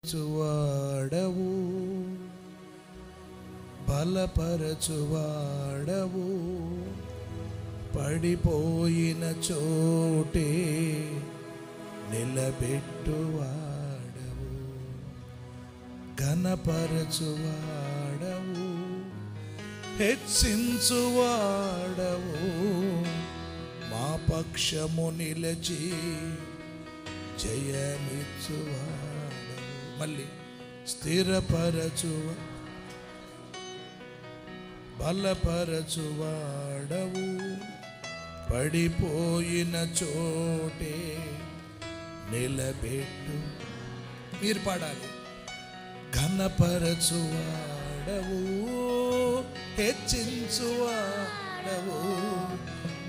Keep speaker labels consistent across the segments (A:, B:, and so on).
A: చువాడవు బలపరచువాడవు పడిపోయిన చోటే నిలబెట్టువాడవు ఘనపరచువాడవు హెచ్చించువాడవు మా పక్షము నిలచి జయమిచ్చువాడవు మళ్ళీ స్థిరపరచువ బలపరచువాడవు పడిపోయిన చోటే నిలబెట్టు మీరు పాడాలి ఘనపరచువాడవు హెచ్చించువాడవు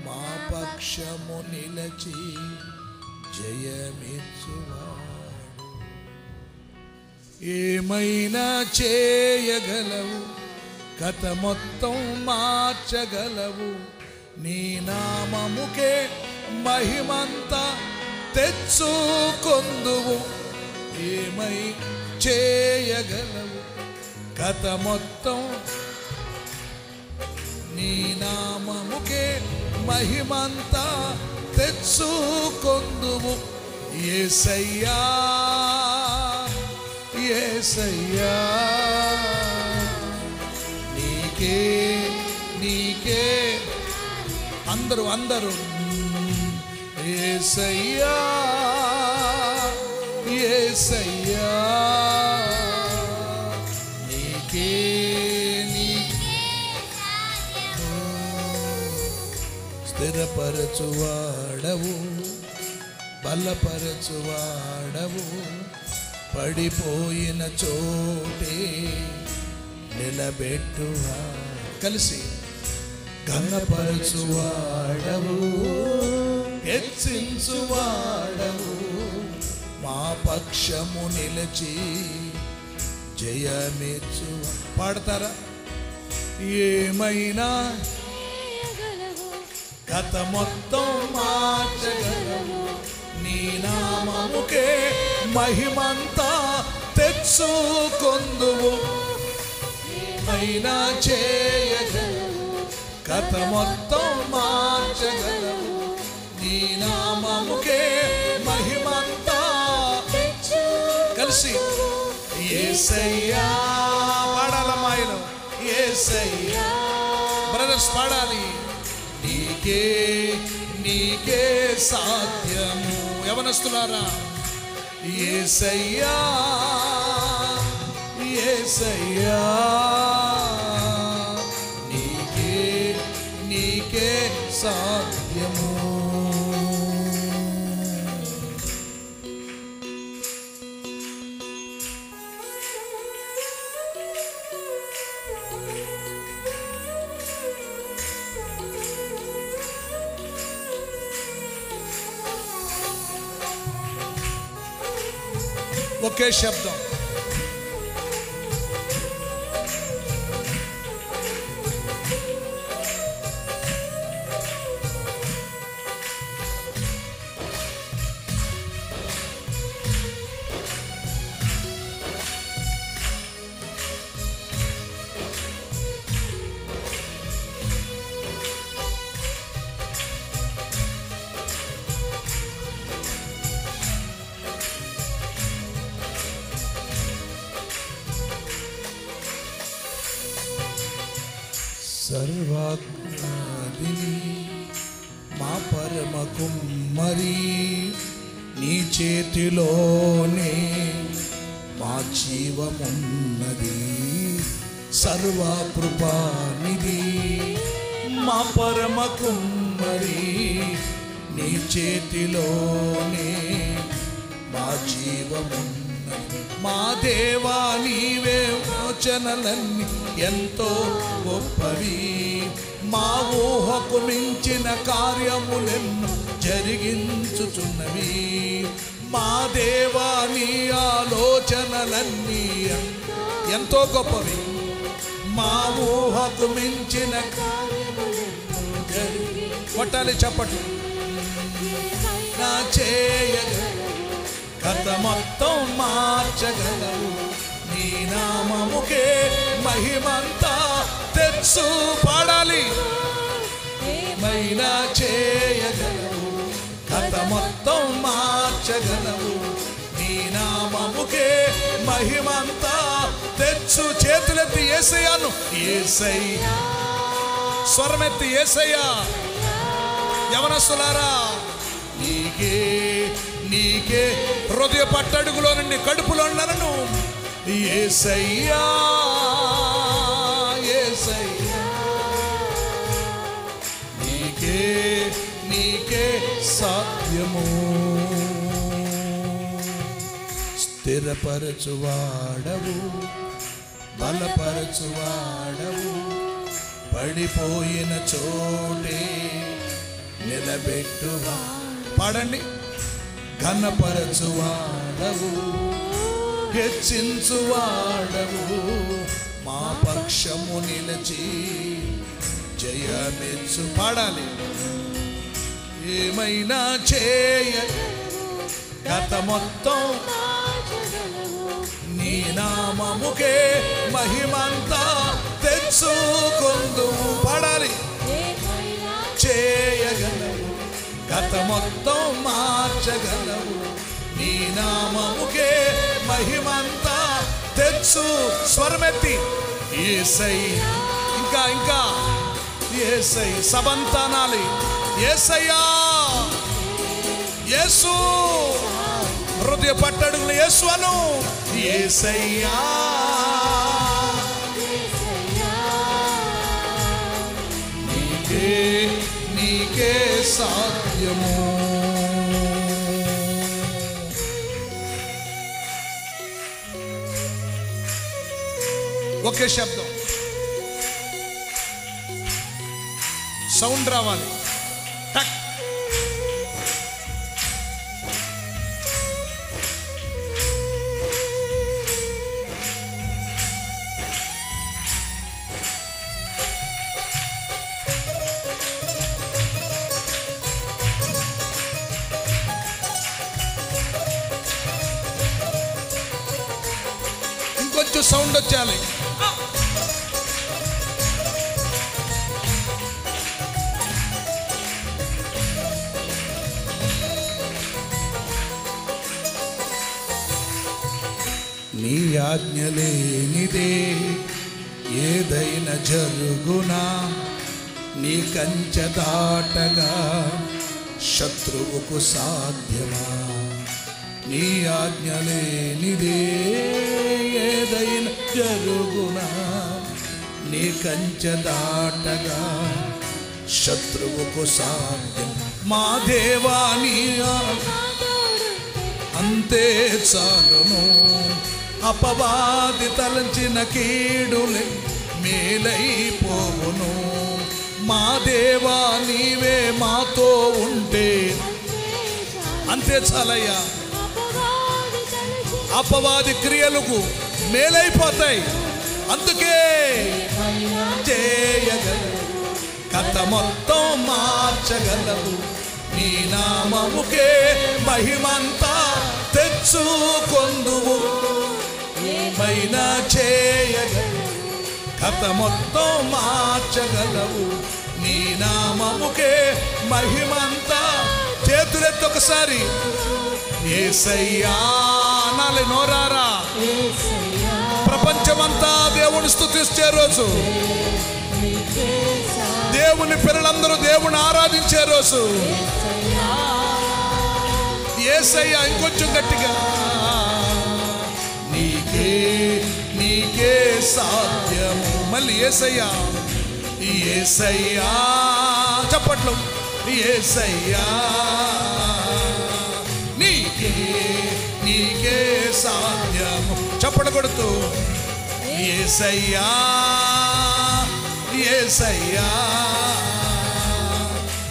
A: మా పక్షము నిలచి జయమిచ్చువాడు ఏమైనా చేయగలవు కథ మొత్తం మార్చగలవు నీ నామముకే మహిమంతా తెచ్చుకొందువు ఏమై చేయగలవు కథ మొత్తం నీ నామముకే మహిమంతా తెచ్చుకొందువు యేసయ్యా యేసయ్యా నీకే నీకే అందరూ యేసయ్యా యేసయ్యా నీకే స్థిరపరచువాడవు బలపరచువాడవు పడిపోయిన చోటే నిలబెట్టువా కలిసి ఘనపరచువాడవు హెచ్చించువాడవు మా పక్షము నిలచి జయమిచ్చు పాడతారా ఏమైనా కథ మొత్తం మార్చగలవు నీ నామముకే మహిమంతా తెచ్చుకొందువు ఏమైనా చేయగలవు కథ మొత్తం మార్చగలవు నీ నామముకే మహిమంతా కలిసి యేసయ్యా పాడాలమ్మాయిలు యేసయ్యా బ్రదర్స్ పాడాలి నీకే నీకే సాధ్యము యవనస్తులారా యేసయ్యా యేసయ్యా నీకే నీకే సాధ్యము ఒకే శబ్దం సర్వాజ్ఞాదిని మా పరమ కుమ్మరి నీ చేతిలోనే మా జీవమున్నది సర్వకృపానిధి మా పరమ కుమ్మరి నీ చేతిలోనే మా జీవమున్నది మా దేవా నీవే వచనలన్నీ ఎంతో గొప్పవి మా ఊహకు మించిన కార్యములెన్నో జరిగించుచున్నవి మా దేవా నీ ఆలోచనలన్నీ ఎంతో గొప్పవి మా ఊహకు మించిన కార్యములెన్నో కొట్టాలి చప్పట్లు నా చేయగలవు కథ మొత్తం మార్చగలవు నామముకే మహిమంతా తెచ్చు. పాడాలి. ఏమైనా చేయగలవు, కథ మొత్తం మార్చగలవు. నీ నామముకే మహిమంతా తెచ్చు. చేతులెత్తి యేసయ్యను, యేసయ్యా. స్వరమెత్తి యేసయ్యా. యవనస్తులారా, నీకే నీకే హృదయ పట్టడుగులో నుండి కడుపులో నన్ను యేసయ్యా యేసయ్యా. నీకే నీకే సాధ్యము. స్థిరపరచువాడవు, బలపరచువాడవు, పడిపోయిన చోటే నిలబెట్టువా. పాడండి. ఘనపరచువాడవు, హెచ్చించువాడవు, మా పక్షము నిలచి జయమిచ్చు. పాడాలి. ఏమైనా చేయ కథ మొత్తం నీ నామముకే మహిమంతా తెచ్చుకొందుము. పాడాలి. చేయగలవు, కథ మొత్తం మార్చగలవు. నీ నామముకే మహిమంతా తెచ్చు. స్వరమెత్తి యేసయ్యా. ఇంకా ఇంకా యేసయ్య. సబంతానాలి. యేసయ్యా. యేసు. హృదయ పట్టడుగులు యేసు అను. యేసయ్యా. నీకే నీకే సాధ్యము. ఒకే శబ్దం, సౌండ్ రావాలి. టక్. ఇంకొంచెం సౌండ్ వచ్చాలి. నీ ఆజ్ఞ లేనిదే ఏదైనా జరుగునా, నీ కంచె దాటగా శత్రువుకు సాధ్యమా. నీ ఆజ్ఞ లేనిదే ఏదైనా జరుగునా, నీ కంచె దాటగా శత్రువుకు సాధ్యం. మా దేవా నీ అంతే చాలును. అపవాది తలంచిన కీడులే మేలైపోవును. మా దేవా నీవే మాతో ఉంటే అంతే చాలయ్యా. అపవాది క్రియలకు మేలైపోతాయి. అందుకే చేయగలవు, కథ మొత్తం మార్చగలవు. నీ నామముకే మహిమంతా తెచ్చుకొందువు. ఏమైనా చేయగలవు, కథ మొత్తం మార్చగలవు. నీ నామముకే మహిమంతా. చేతులెత్తి ఒకసారి యేసయ్యా అనాలి. నోరారా. ప్రపంచమంతా దేవుని స్తుతించే రోజు, దేవుని పిల్లలందరూ దేవుని ఆరాధించే రోజు. యేసయ్యా. ఇంకొంచెం గట్టిగా. నీకే నీకే సాధ్యము. మళ్ళీ యేసయ్యా. యేసయ్యా. చప్పట్లు. యేసయ్యా. నీకే నీకే సాధ్యము. చప్పట్లు కొడుతూ యేసయ్యా యేసయ్యా.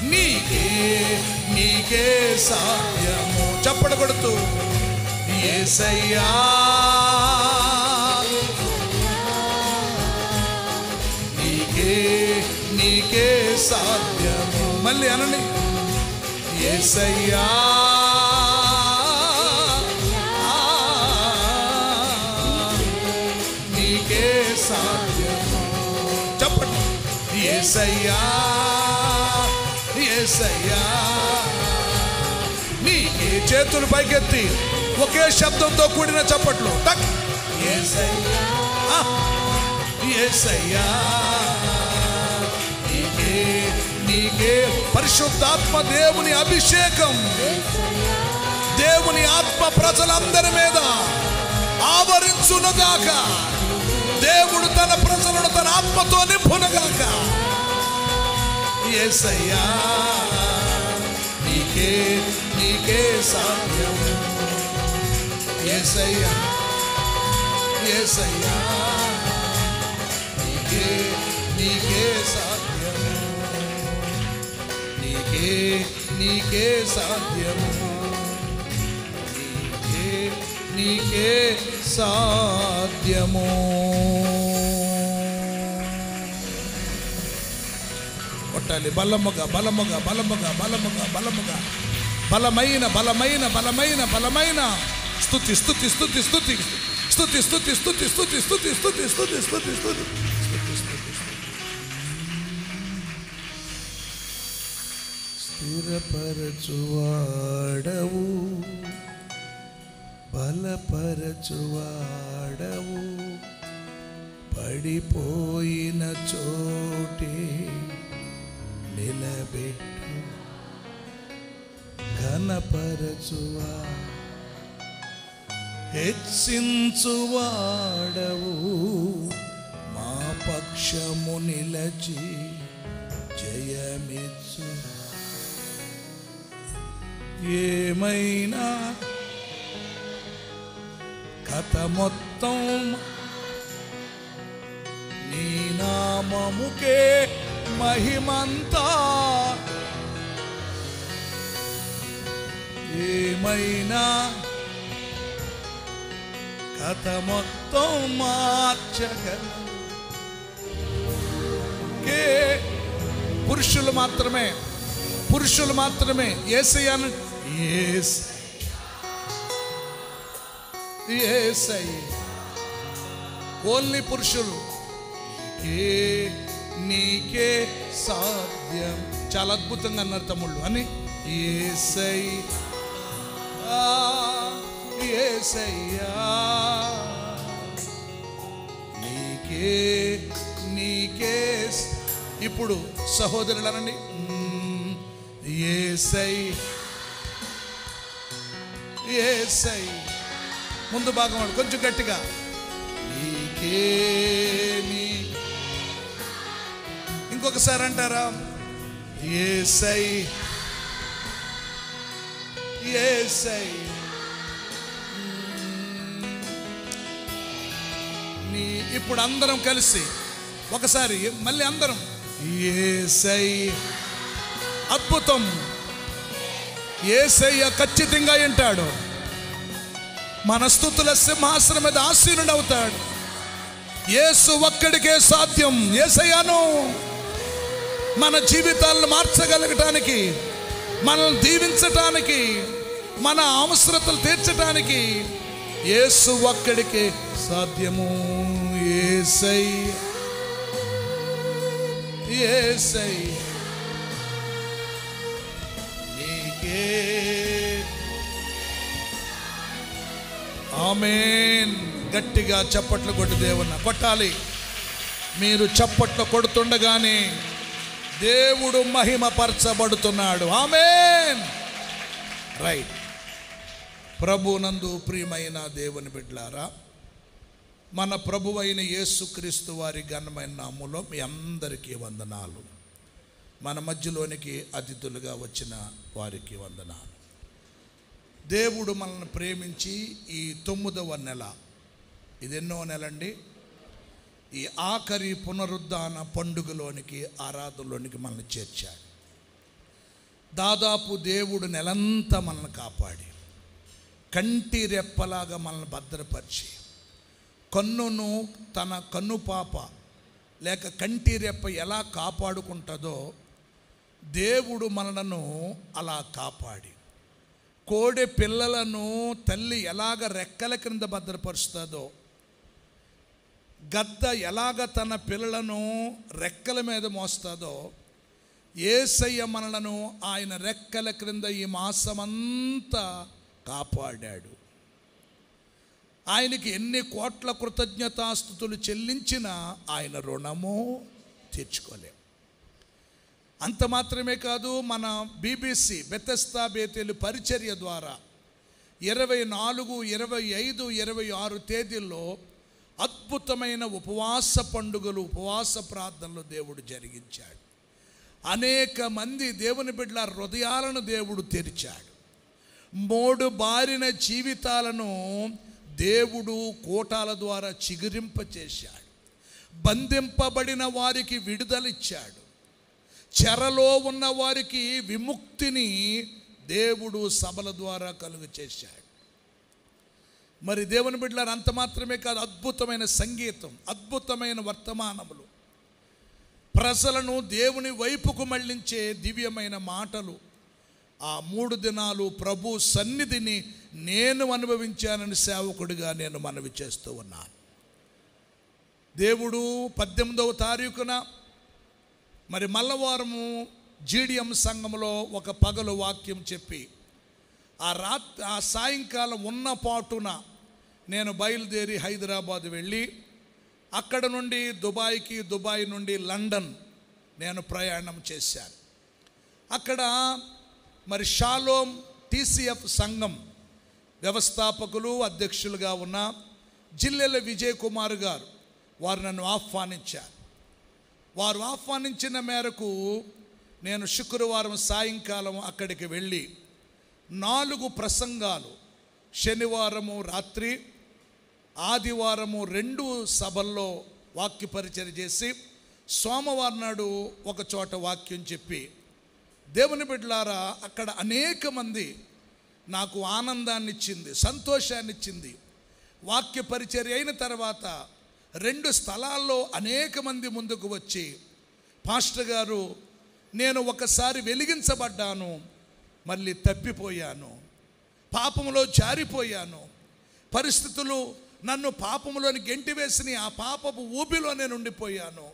A: నీకే నీకే సాధ్యము. చప్పట్లు కొడుతూ యేసయ్యా. నీకే నీకే సాధ్యము. మళ్ళీ అనండి. యేసయ్యా. యేసయ్యా యేసయ్యా. నీకే చేతులు పైకెత్తి ఒకే శబ్దంతో కూడిన చప్పట్లు. టక్. యేసయ్యా యేసయ్యా. నీకే నీకే పరిశుద్ధాత్మ దేవుని అభిషేకం, దేవుని ఆత్మ ప్రజలందరి మీద ఆవరించునుగాక. దేవుడు తన ప్రజలను తన ఆత్మతో నింపునుగాక. యేసయ్యా నీకే నీకే సాధ్యం. యేసయ్యా యేసయ్యా నీకే నీకే సాధ్యం. నీకే నీకే సాధ్యం. నీకే నీకే సాధ్యము. కొట్టాలి బలముగా బలముగా బలముగా బలముగా బలముగా. బలమైన బలమైన బలమైన బలమైన స్తుతి స్తుతి స్తుతి స్తుతి స్తుతి స్తుతి స్తుతి స్తుతి స్తుతి స్తుతి స్తుతి స్తుతి స్తుతి. స్థిరపరచువాడవు, బలపరచువాడవు, పడిపోయిన చోటే నిలబెట్టు, ఘనపరచువా, హెచ్చించువాడవు, మా పక్షము నిలచి జయమిచ్చు. ఏమైనా కథ మొత్తం నీ నామముకే మహిమంతా. ఏమైనా కథ మొత్తం మార్చగలవు. పురుషులు మాత్రమే, పురుషులు మాత్రమే యేసయ్యను ఓన్లీ పురుషులు. నీకే సాధ్యం. చాలా అద్భుతంగా అన్నారు తమ్ముళ్ళు అని. యేసయ్యా యేసయ్యా నీకే నీకే. ఇప్పుడు సహోదరులనండి, యేసయ్యా ముందు భాగం వాడు కొంచెం గట్టిగా. నీకే నీ. ఇంకొకసారి అంటారా? యేసయ్యా యేసయ్యా నీ. ఇప్పుడు అందరం కలిసి ఒకసారి మళ్ళీ అందరం యేసయ్యా. అద్భుతం. యేసయ్య ఖచ్చితంగా వింటాడు. మన స్తుతుల సింహాసనం మీద ఆసీనుడు అవుతాడు. యేసు ఒక్కడికే సాధ్యం. యేసయ్యను మన జీవితాలను మార్చగలగటానికి, మనల్ని దీవించటానికి, మన అవసరతలు తీర్చటానికి యేసు ఒక్కడికే సాధ్యము. యేసయ్య యేసయ్య నీకే. ఆమేన్. గట్టిగా చప్పట్లు కొట్టి దేవుణ్ణి కొట్టాలి. మీరు చప్పట్లు కొడుతుండగానే దేవుడు మహిమపరచబడుతున్నాడు. ఆమేన్. రైట్. ప్రభునందు ప్రియమైన దేవుని బిడ్డలారా, మన ప్రభువైన యేసుక్రీస్తు వారి ఘనమైన నామములో మీ అందరికీ వందనాలు. మన మధ్యలోనికి అతిథులుగా వచ్చిన వారికి వందనాలు. దేవుడు మనల్ని ప్రేమించి ఈ 9వ నెల, ఇది ఎన్నో నెలండి, ఈ ఆఖరి పునరుద్ధాన పండుగలోనికి, ఆరాధనలోనికి మనల్ని చేర్చాడు. దాదాపు దేవుడు నెలంతా మనల్ని కాపాడి, కంటి రెప్పలాగా మనల్ని భద్రపరిచి, కన్నును తన కన్నుపాప లేక కంటి రెప్ప ఎలా కాపాడుకుంటుందో దేవుడు మనలను అలా కాపాడి, కోడె పిల్లలను తల్లి ఎలాగ రెక్కల క్రింద భద్రపరుస్తుందో గద్ద ఎలాగ తన పిల్లలను రెక్కల మీద మోస్తుందో, యేసయ్య మనలను ఆయన రెక్కల క్రింద ఈ మాసమంతా కాపాడాడు. ఆయనకి ఎన్ని కోట్ల కృతజ్ఞతాస్తుతులు చెల్లించినా ఆయన రుణము తీర్చుకోలేం. అంత మాత్రమే కాదు, మన BBC బెతెస్దా బేతేలు పరిచర్య ద్వారా 24, 25, 26 తేదీల్లో అద్భుతమైన ఉపవాస పండుగలు, ఉపవాస ప్రార్థనలు దేవుడు జరిగించాడు. అనేక మంది దేవుని బిడ్డల హృదయాలను దేవుడు తెరిచాడు. మోడు బారిన జీవితాలను దేవుడు కోటాల ద్వారా చిగురింపచేశాడు. బంధింపబడిన వారికి విడుదలిచ్చాడు. చెరలో ఉన్న వారికి విముక్తిని దేవుడు సభల ద్వారా కలుగు చేశాడు. మరి దేవుని బిడ్డలారా, అంత మాత్రమే కాదు, అద్భుతమైన సంగీతం, అద్భుతమైన వర్తమానములు, ప్రజలను దేవుని వైపుకు మళ్ళించే దివ్యమైన మాటలు. ఆ 3 దినాలు ప్రభు సన్నిధిని నేను అనుభవించానని సేవకుడిగా నేను మనవి చేస్తూ ఉన్నాను. దేవుడు 18వ తారీఖున మరి మల్లవారము GDM సంఘంలో ఒక పగలు వాక్యం చెప్పి, ఆ సాయంకాలం ఉన్న పాటున నేను బయలుదేరి హైదరాబాద్ వెళ్ళి అక్కడ నుండి దుబాయ్కి, దుబాయ్ నుండి లండన్ నేను ప్రయాణం చేశాను. అక్కడ మరి షాలోమ్ TCF సంఘం వ్యవస్థాపకులు, అధ్యక్షులుగా ఉన్న జిల్లెల విజయ్ కుమార్ గారు వారు నన్ను ఆహ్వానించారు. వారు ఆహ్వానించిన మేరకు నేను శుక్రవారం సాయంకాలం అక్కడికి వెళ్ళి 4 ప్రసంగాలు, శనివారము రాత్రి, ఆదివారము 2 సభల్లో వాక్య పరిచర్య చేసి, సోమవారం నాడు ఒక చోట వాక్యం చెప్పి, దేవుని బిడ్డలారా, అక్కడ అనేక మంది నాకు ఆనందాన్ని ఇచ్చింది, సంతోషాన్ని ఇచ్చింది. వాక్య పరిచర్య అయిన తర్వాత 2 స్థలాల్లో అనేక మంది ముందుకు వచ్చి, పాస్టర్ గారు, నేను ఒకసారి వెలిగించబడ్డాను, మళ్ళీ తప్పిపోయాను, పాపములో జారిపోయాను, పరిస్థితులు నన్ను పాపములోని గెంటివేసి ఆ పాపపు ఊబిలో నేను ఉండిపోయాను,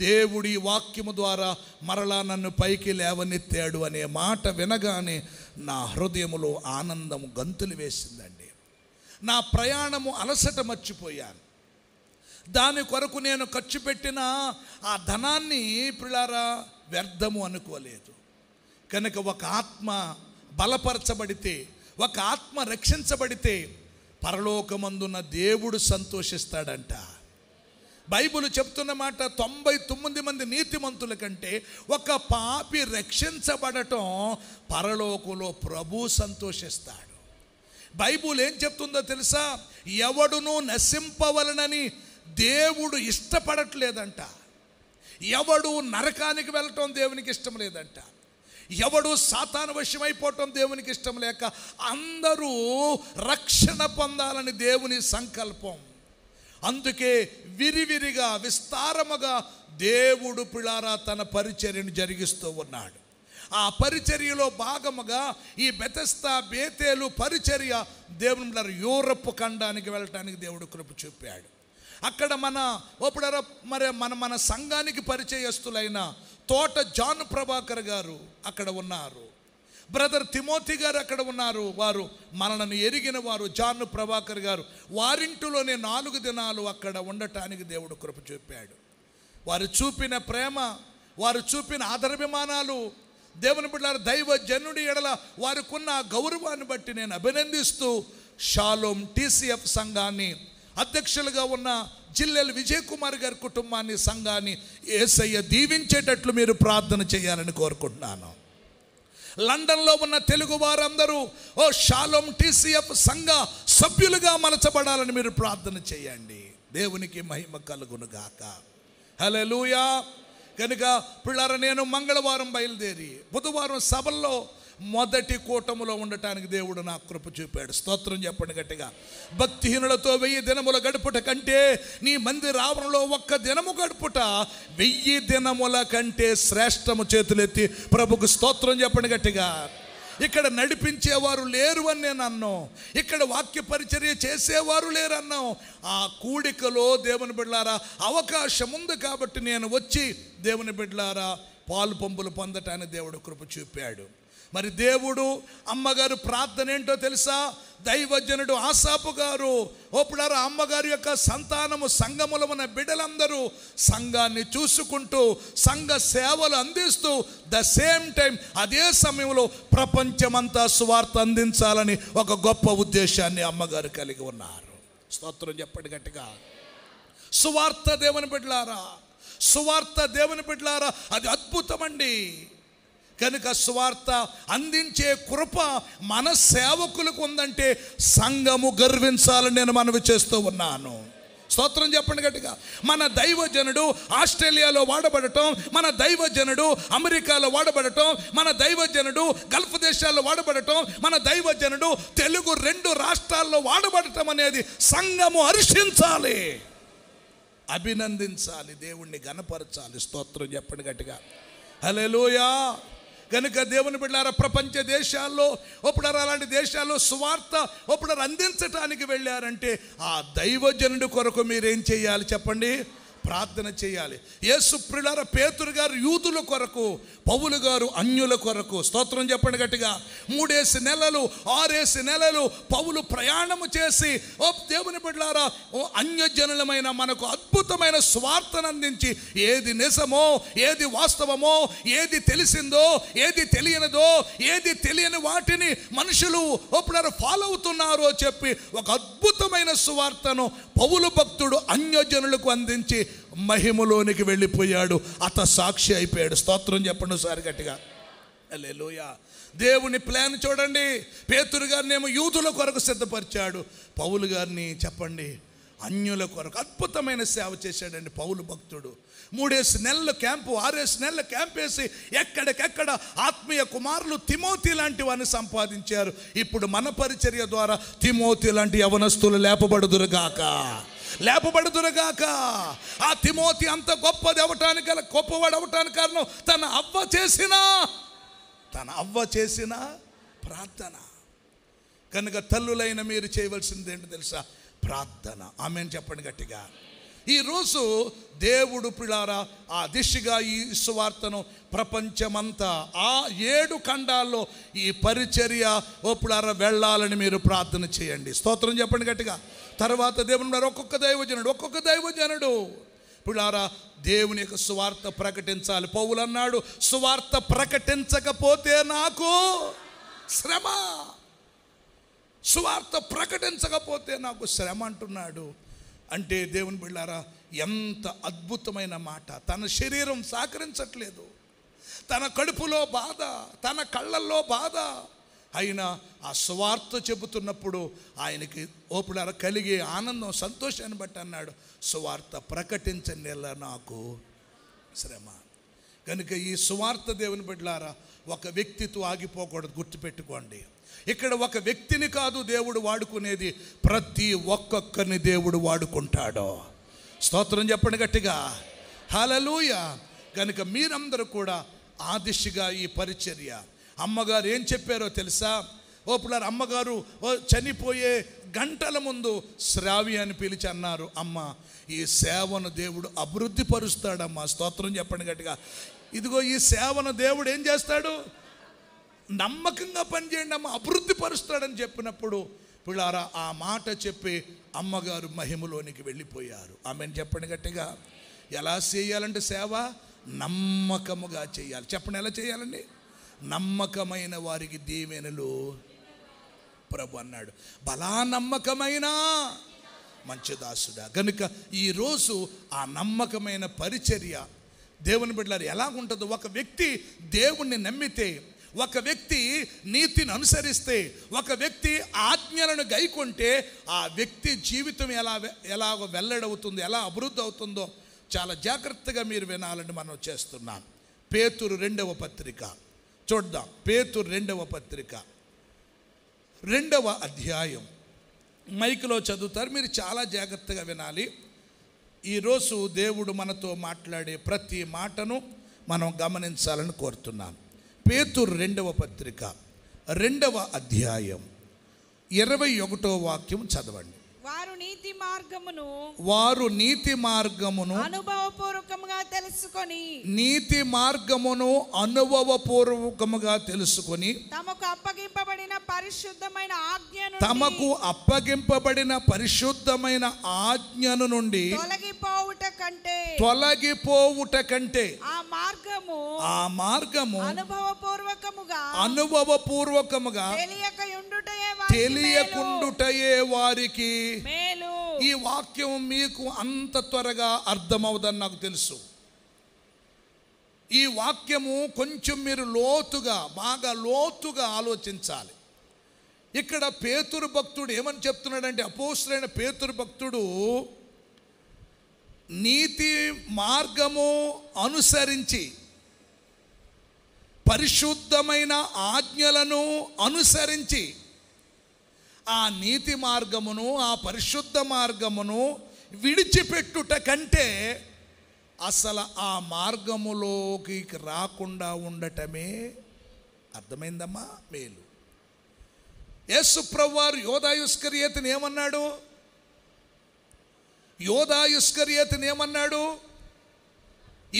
A: దేవుడి వాక్యము ద్వారా మరలా నన్ను పైకి లేవనెత్తాడు అనే మాట వినగానే నా హృదయములో ఆనందము గంతులు వేసిందండి. నా ప్రయాణము అలసట మర్చిపోయాను. దాని కొరకు నేను ఖర్చు పెట్టిన ఆ ధనాన్ని పిల్లారా వ్యర్థము అనుకోలేదు. కనుక ఒక ఆత్మ బలపరచబడితే, ఒక ఆత్మ రక్షించబడితే పరలోకమందున్న దేవుడు సంతోషిస్తాడంట. బైబిల్ చెప్తున్న మాట, 99 మంది నీతిమంతుల కంటే ఒక పాపి రక్షించబడటం పరలోకంలో ప్రభు సంతోషిస్తాడు. బైబిల్ ఏం చెప్తుందో తెలుసా? ఎవడును నశింపవలనని దేవుడు ఇష్టపడట్లేదంట. ఎవడు నరకానికి వెళ్ళటం దేవునికి ఇష్టం లేదంట. ఎవడు సాతాను వశమైపోవటం దేవునికి ఇష్టం లేక అందరూ రక్షణ పొందాలని దేవుని సంకల్పం. అందుకే విరివిరిగా విస్తారముగా దేవుడు పిల్లారా తన పరిచర్యను జరిగిస్తూ ఉన్నాడు. ఆ పరిచర్యలో భాగముగా ఈ బెతెస్దా బేతేలు పరిచర్య దేవుని యూరప్ ఖండానికి వెళ్ళటానికి దేవుడు కృప చూపాడు. అక్కడ మన సంఘానికి పరిచయస్తులైన తోట జాన్ ప్రభాకర్ గారు అక్కడ ఉన్నారు. బ్రదర్ తిమోతి గారు అక్కడ ఉన్నారు. వారు మనలను ఎరిగిన వారు. జాన్ ప్రభాకర్ గారు వారింటిలోనే 4 దినాలు అక్కడ ఉండటానికి దేవుడు కృప చూపాడు. వారు చూపిన ప్రేమ, వారు చూపిన ఆదరాభిమానాలు, దేవుని బిడ్డలారా, దైవ జనుడి ఎడల వారికున్న గౌరవాన్ని బట్టి నేను అభినందిస్తూ షాలోమ్ TCF సంఘాన్ని, అధ్యక్షులుగా ఉన్న జిల్లెల విజయ్ కుమార్ గారి కుటుంబాన్ని, సంఘాన్ని యేసయ్య దీవించేటట్లు మీరు ప్రార్థన చేయాలని కోరుకుంటున్నాను. లండన్లో ఉన్న తెలుగు వారందరూ షాలోమ్ TCF సంఘ సభ్యులుగా మలచబడాలని మీరు ప్రార్థన చేయండి. దేవునికి మహిమ కలుగును గాక. హల్లెలూయా. కనుక పిల్లారా, నేను మంగళవారం బయలుదేరి బుధవారం సభల్లో మొదటి కూటములో ఉండటానికి దేవుడు నాకు కృప చూపాడు. స్తోత్రం చెప్పండి గట్టిగా. భక్తిహీనులతో 1000 దినముల గడుపుట కంటే నీ మందిర ఆవరణలో 1 దినము గడుపుట 1000 దినముల కంటే శ్రేష్టము. చేతులెత్తి ప్రభుకు స్తోత్రం చెప్పండి గట్టిగా. ఇక్కడ నడిపించేవారు లేరు అని నేను అన్నాం. ఇక్కడ వాక్య పరిచర్య చేసేవారు లేరు అన్నాం. ఆ కూడికలో దేవుని బిడ్డలారా అవకాశం ఉంది కాబట్టి నేను వచ్చి దేవుని బిడ్డలారా పాలు పంపులు పొందటానికి దేవుడు కృప చూపాడు. మరి దేవుడు అమ్మగారు ప్రార్థన ఏంటో తెలుసా? దైవజనుడు ఆసాపు గారు ఓపుడారా అమ్మగారి యొక్క సంతానము సంఘములో ఉన్న బిడ్డలందరూ సంఘాన్ని చూసుకుంటూ సంఘ సేవలు అందిస్తూ ద సేమ్ టైం అదే సమయంలో ప్రపంచమంతా సువార్త అందించాలని ఒక గొప్ప ఉద్దేశాన్ని అమ్మగారు కలిగి ఉన్నారు. స్తోత్రం చెప్పండి గట్టిగా. సువార్త దేవుని బిడ్డలారా, సువార్త దేవుని బిడ్డలారా అది అద్భుతమండి. కనుక సువార్త అందించే కృప మన సేవకులకు ఉందంటే సంఘము గర్వించాలని నేను మనవి చేస్తూ ఉన్నాను. స్తోత్రం చెప్పండి గట్టిగా. మన దైవజనుడు ఆస్ట్రేలియాలో వాడబడటం, మన దైవజనుడు అమెరికాలో వాడబడటం, మన దైవజనుడు గల్ఫ్ దేశాల్లో వాడబడటం, మన దైవజనుడు తెలుగు 2 రాష్ట్రాల్లో వాడబడటం అనేది సంఘము హర్షించాలి, అభినందించాలి, దేవుణ్ణి గణపరచాలి. స్తోత్రం చెప్పండి గట్టిగా. హల్లెలూయా. కనుక దేవుని బిడ్డలారా ప్రపంచ దేశాల్లో ఒప్పుడారు అలాంటి దేశాల్లో సువార్త ఒప్పుడారు అందించటానికి వెళ్ళారంటే ఆ దైవజనుడి కొరకు మీరేం చేయాలి చెప్పండి? ప్రార్థన చేయాలి. యేసు ప్రియులారా పేతురు గారు యూదుల కొరకు, పౌలు గారు అన్యుల కొరకు. స్తోత్రం చెప్పండి గట్టిగా. 3 నెలలు 6 నెలలు పౌలు ప్రయాణము చేసి ఓ దేవుని బిడ్డలారా అన్యజనులమైన మనకు అద్భుతమైన స్వార్థను అందించి ఏది నిజమో, ఏది వాస్తవమో, ఏది తెలిసిందో, ఏది తెలియనిదో, ఏది తెలియని వాటిని మనుషులు ఒప్పుడారు ఫాలో అవుతున్నారో చెప్పి ఒక అద్భుతమైన సువార్తను పౌలు భక్తుడు అన్యజనులకు అందించి మహిమలోనికి వెళ్ళిపోయాడు. అత సాక్షి అయిపోయాడు. స్తోత్రం చెప్పండి సారి గట్టిగా. హల్లెలూయా. దేవుని ప్లాన్ చూడండి. పేతురు గారినేమో యూదుల కొరకు సిద్ధపరిచాడు, పౌలు గారిని చెప్పండి అన్యుల కొరకు అద్భుతమైన సేవ చేశాడండి పౌలు భక్తుడు. 3 నెలల క్యాంపు, 6 నెలల క్యాంప్ వేసి ఎక్కడికెక్కడ ఆత్మీయ కుమారులు తిమోతి లాంటి వారిని సంపాదించారు. ఇప్పుడు మన పరిచర్య ద్వారా తిమోతి లాంటి యవనస్తులు లేపబడుదురుగాక, లేపబడుదురుగాక. ఆ తిమోతి అంత గొప్పది అవటానికి గొప్పవాడు అవటానికి కారణం తన అవ్వ చేసిన ప్రార్థన. కనుక తల్లులైన మీరు చేయవలసింది ఏంటో తెలుసా? ప్రార్థన. ఆమేన్ చెప్పండి గట్టిగా. ఈరోజు దేవుడు పిల్లారా ఆ దిశగా ఈ సువార్తను ప్రపంచమంతా ఆ 7 ఖండాల్లో ఈ పరిచర్య ఓపులారా వెళ్ళాలని మీరు ప్రార్థన చేయండి. స్తోత్రం చెప్పండి గట్టిగా. తర్వాత దేవుని ఒక్కొక్క దైవజనుడు పిల్లారా దేవుని యొక్క సువార్త ప్రకటించాలి. పౌలు అన్నాడు సువార్త ప్రకటించకపోతే నాకు శ్రమ, సువార్త ప్రకటించకపోతే నాకు శ్రమ అంటున్నాడు. అంటే దేవుని బిడ్డలారా ఎంత అద్భుతమైన మాట. తన శరీరం సహకరించట్లేదు, తన కడుపులో బాధ, తన కళ్ళల్లో బాధ, అయినా ఆ సువార్త చెబుతున్నప్పుడు ఆయనకి ఓపుడారా కలిగే ఆనందం, సంతోషాన్ని బట్టి అన్నాడు సువార్త ప్రకటించనేలా నాకు శ్రమ. కనుక ఈ సువార్త దేవుని బిడ్డలారా ఒక వ్యక్తితో ఆగిపోకూడదు, గుర్తుపెట్టుకోండి. ఇక్కడ ఒక వ్యక్తిని కాదు దేవుడు వాడుకునేది, ప్రతి ఒక్కొక్కరిని దేవుడు వాడుకుంటాడు. స్తోత్రం చెప్పండి గట్టిగా. హల్లెలూయా. కనుక మీరందరూ కూడా ఆ దిశగా ఈ పరిచర్య. అమ్మగారు ఏం చెప్పారో తెలుసా? ఓపులారు అమ్మగారు చనిపోయే గంటల ముందు శ్రావి అని పిలిచి అన్నారు, అమ్మ ఈ సేవను దేవుడు అభివృద్ధి పరుస్తాడమ్మా. స్తోత్రం చెప్పండి గట్టిగా. ఇదిగో ఈ సేవను దేవుడు ఏం చేస్తాడు? నమ్మకంగా పనిచేయండి అమ్మ, అభివృద్ధి పరుస్తాడని చెప్పినప్పుడు పిల్లారా ఆ మాట చెప్పి అమ్మగారు మహిమలోనికి వెళ్ళిపోయారు. ఆమెను చెప్పండి గట్టిగా. ఎలా చేయాలంటే సేవ నమ్మకముగా చేయాలి. చెప్పండి ఎలా చేయాలండి? నమ్మకమైన వారికి దీవెనలు ప్రభు అన్నాడు. బలా నమ్మకమైన మంచి దాసుడా. కనుక ఈరోజు ఆ నమ్మకమైన పరిచర్య దేవుని బిడ్డలారు ఎలాగుంటుందో, ఒక వ్యక్తి దేవుణ్ణి నమ్మితే, ఒక వ్యక్తి నీతిని అనుసరిస్తే, ఒక వ్యక్తి ఆజ్ఞలను గైకొంటే ఆ వ్యక్తి జీవితం ఎలాగ వెల్లడవుతుందో, ఎలా అభివృద్ధి అవుతుందో చాలా జాగ్రత్తగా మీరు వినాలని మనం చేస్తున్నాం. పేతురు 2వ పత్రిక చూద్దాం. పేతురు 2వ పత్రిక 2వ అధ్యాయం. మైకులో చదువుతారు, మీరు చాలా జాగ్రత్తగా వినాలి. ఈరోజు దేవుడు మనతో మాట్లాడే ప్రతి మాటను మనం గమనించాలని కోరుతున్నాను. పేతురు 2వ పత్రిక 2వ అధ్యాయం 21వ వాక్యం చదవండి.
B: వారు
A: నీతి మార్గమును అనుభవపూర్వకముగా తెలుసుకొని
B: తమకు
A: అప్పగింపబడిన పరిశుద్ధమైన ఆజ్ఞను నుండి తొలగిపోవుట కంటే ఆ మార్గము అనుభవపూర్వకముగా తెలియకుండుటయే వారికి
B: మేలు.
A: ఈ వాక్యం మీకు అంత త్వరగా అర్థమవుదని నాకు తెలుసు. ఈ వాక్యము కొంచెం మీరు బాగా లోతుగా ఆలోచించాలి. ఇక్కడ పేతురు భక్తుడు ఏమని చెప్తున్నాడంటే, అపోస్తలుడైన పేతురు భక్తుడు నీతి మార్గము అనుసరించి పరిశుద్ధమైన ఆజ్ఞలను అనుసరించి ఆ నీతి మార్గమును ఆ పరిశుద్ధ మార్గమును విడిచిపెట్టుట కంటే అసలు ఆ మార్గములోకి రాకుండా ఉండటమే, అర్థమైందమ్మా, మేలు. యేసు ప్రభువారు యోధా ఇస్కరియోతుని ఏమన్నాడు?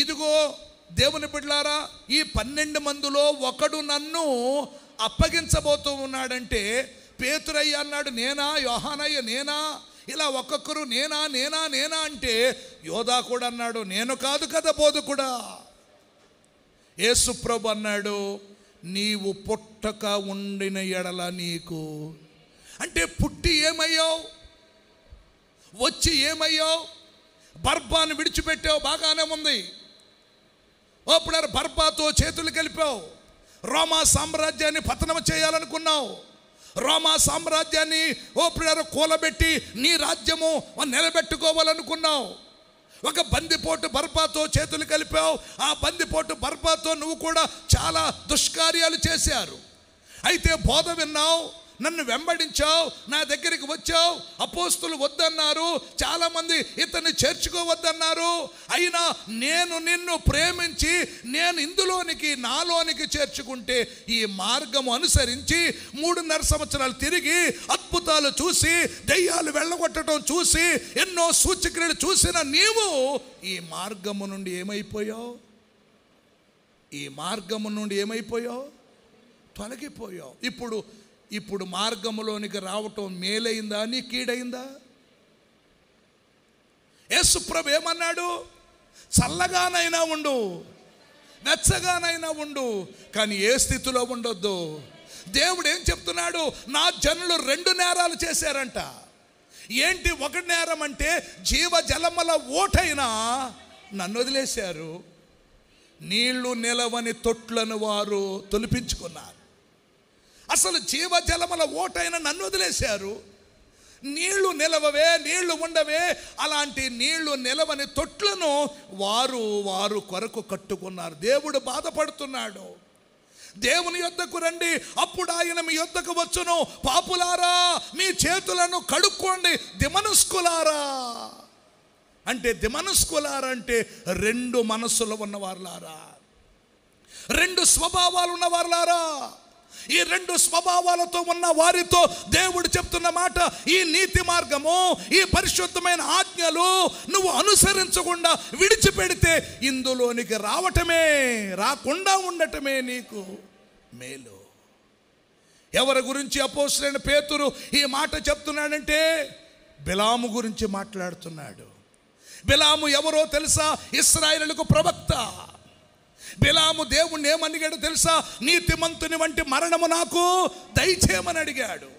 A: ఇదిగో దేవుని బిడ్డలారా, ఈ 12 మందిలో ఒకడు నన్ను అప్పగించబోతూ ఉన్నాడంటే పేతురయ్య అన్నాడు, నేనా? యోహానయ్య నేనా? ఇలా ఒక్కొక్కరు నేనా నేనా నేనా అంటే యోధా కూడా అన్నాడు, నేను కాదు కదా బోధకుడా. యేసు ప్రభు అన్నాడు, నీవు పుట్టక ఉండిన ఎడల నీకు, అంటే పుట్టి ఏమయ్యావు, వచ్చి ఏమయ్యావు? బర్బాను విడిచిపెట్టావు, బాగానే ఉంది. అప్పుడు బర్బాతో చేతులు కలిపావు, రోమా సామ్రాజ్యాన్ని పతనం చేయాలనుకున్నావు, రోమా సామ్రాజ్యాన్ని కూలబెట్టి నీ రాజ్యము నిలబెట్టుకోవాలనుకున్నావు. ఒక బందిపోటు బర్బాతో చేతులు కలిపావు. ఆ బందిపోటు బర్బాతో నువ్వు కూడా చాలా దుష్కార్యాలు చేశారు. అయితే బోధ విన్నావు, నన్ను వెంబడించావు, నా దగ్గరికి వచ్చావు. అపోస్తులు వద్దన్నారు, చాలామంది ఇతన్ని చేర్చుకోవద్దన్నారు. అయినా నేను నిన్ను ప్రేమించి నేను ఇందులోనికి నాలోనికి చేర్చుకుంటే ఈ మార్గము అనుసరించి 3.5 సంవత్సరాలు తిరిగి అద్భుతాలు చూసి దెయ్యాలు వెళ్ళగొట్టడం చూసి ఎన్నో సూచక్రియలు చూసిన నీవు ఈ మార్గము నుండి ఏమైపోయావు? తొలగిపోయావు. ఇప్పుడు మార్గములోనికి రావటం మేలైందా నీ కీడైందా? యేసు ప్రభు ఏమన్నాడు? చల్లగానైనా ఉండు, వెచ్చగానైనా ఉండు, కానీ ఏ స్థితిలో ఉండొద్దు. దేవుడు ఏం చెప్తున్నాడు? నా జనులు 2 నేరాలు చేశారంట. ఏంటి? ఒక నేరం అంటే జీవజలముల ఓటైనా నన్ను వదిలేశారు, నీళ్లు నిలవని తొట్లను వారు తొలిపించుకున్నారు. అసలు జీవజలముల ఓటైన నన్ను వదిలేశారు, నీళ్లు నిలవవే, నీళ్లు ఉండవే, అలాంటి నీళ్లు నిలవని తొట్లను వారు కొరకు కట్టుకున్నారు. దేవుడు బాధపడుతున్నాడు. దేవుని యొద్దకు రండి, అప్పుడు ఆయన మీ యొద్దకు వచ్చును. పాపులారా, మీ చేతులను కడుక్కోండి. దిమనస్కులారా అంటే 2 మనస్సులు ఉన్నవారులారా, 2 స్వభావాలు ఉన్నవారులారా. ఈ 2 స్వభావాలతో ఉన్న వారితో దేవుడు చెప్తున్న మాట, ఈ నీతి మార్గము, ఈ పరిశుద్ధమైన ఆజ్ఞలు నువ్వు అనుసరించకుండా విడిచిపెడితే ఇందులోనికి రాకుండా ఉండటమే నీకు మేలు. ఎవరి గురించి అపోస్తలుడైన పేతురు ఈ మాట చెప్తున్నాడంటే బిలాము గురించి మాట్లాడుతున్నాడు. బిలాము ఎవరో తెలుసా? ఇశ్రాయేలులకు ప్రవక్త. బిలాము దేవుణ్ణి ఏమడిగాడు తెలుసా? నీతిమంతుని వంటి మరణము నాకు దయచేయమని అడిగాడు.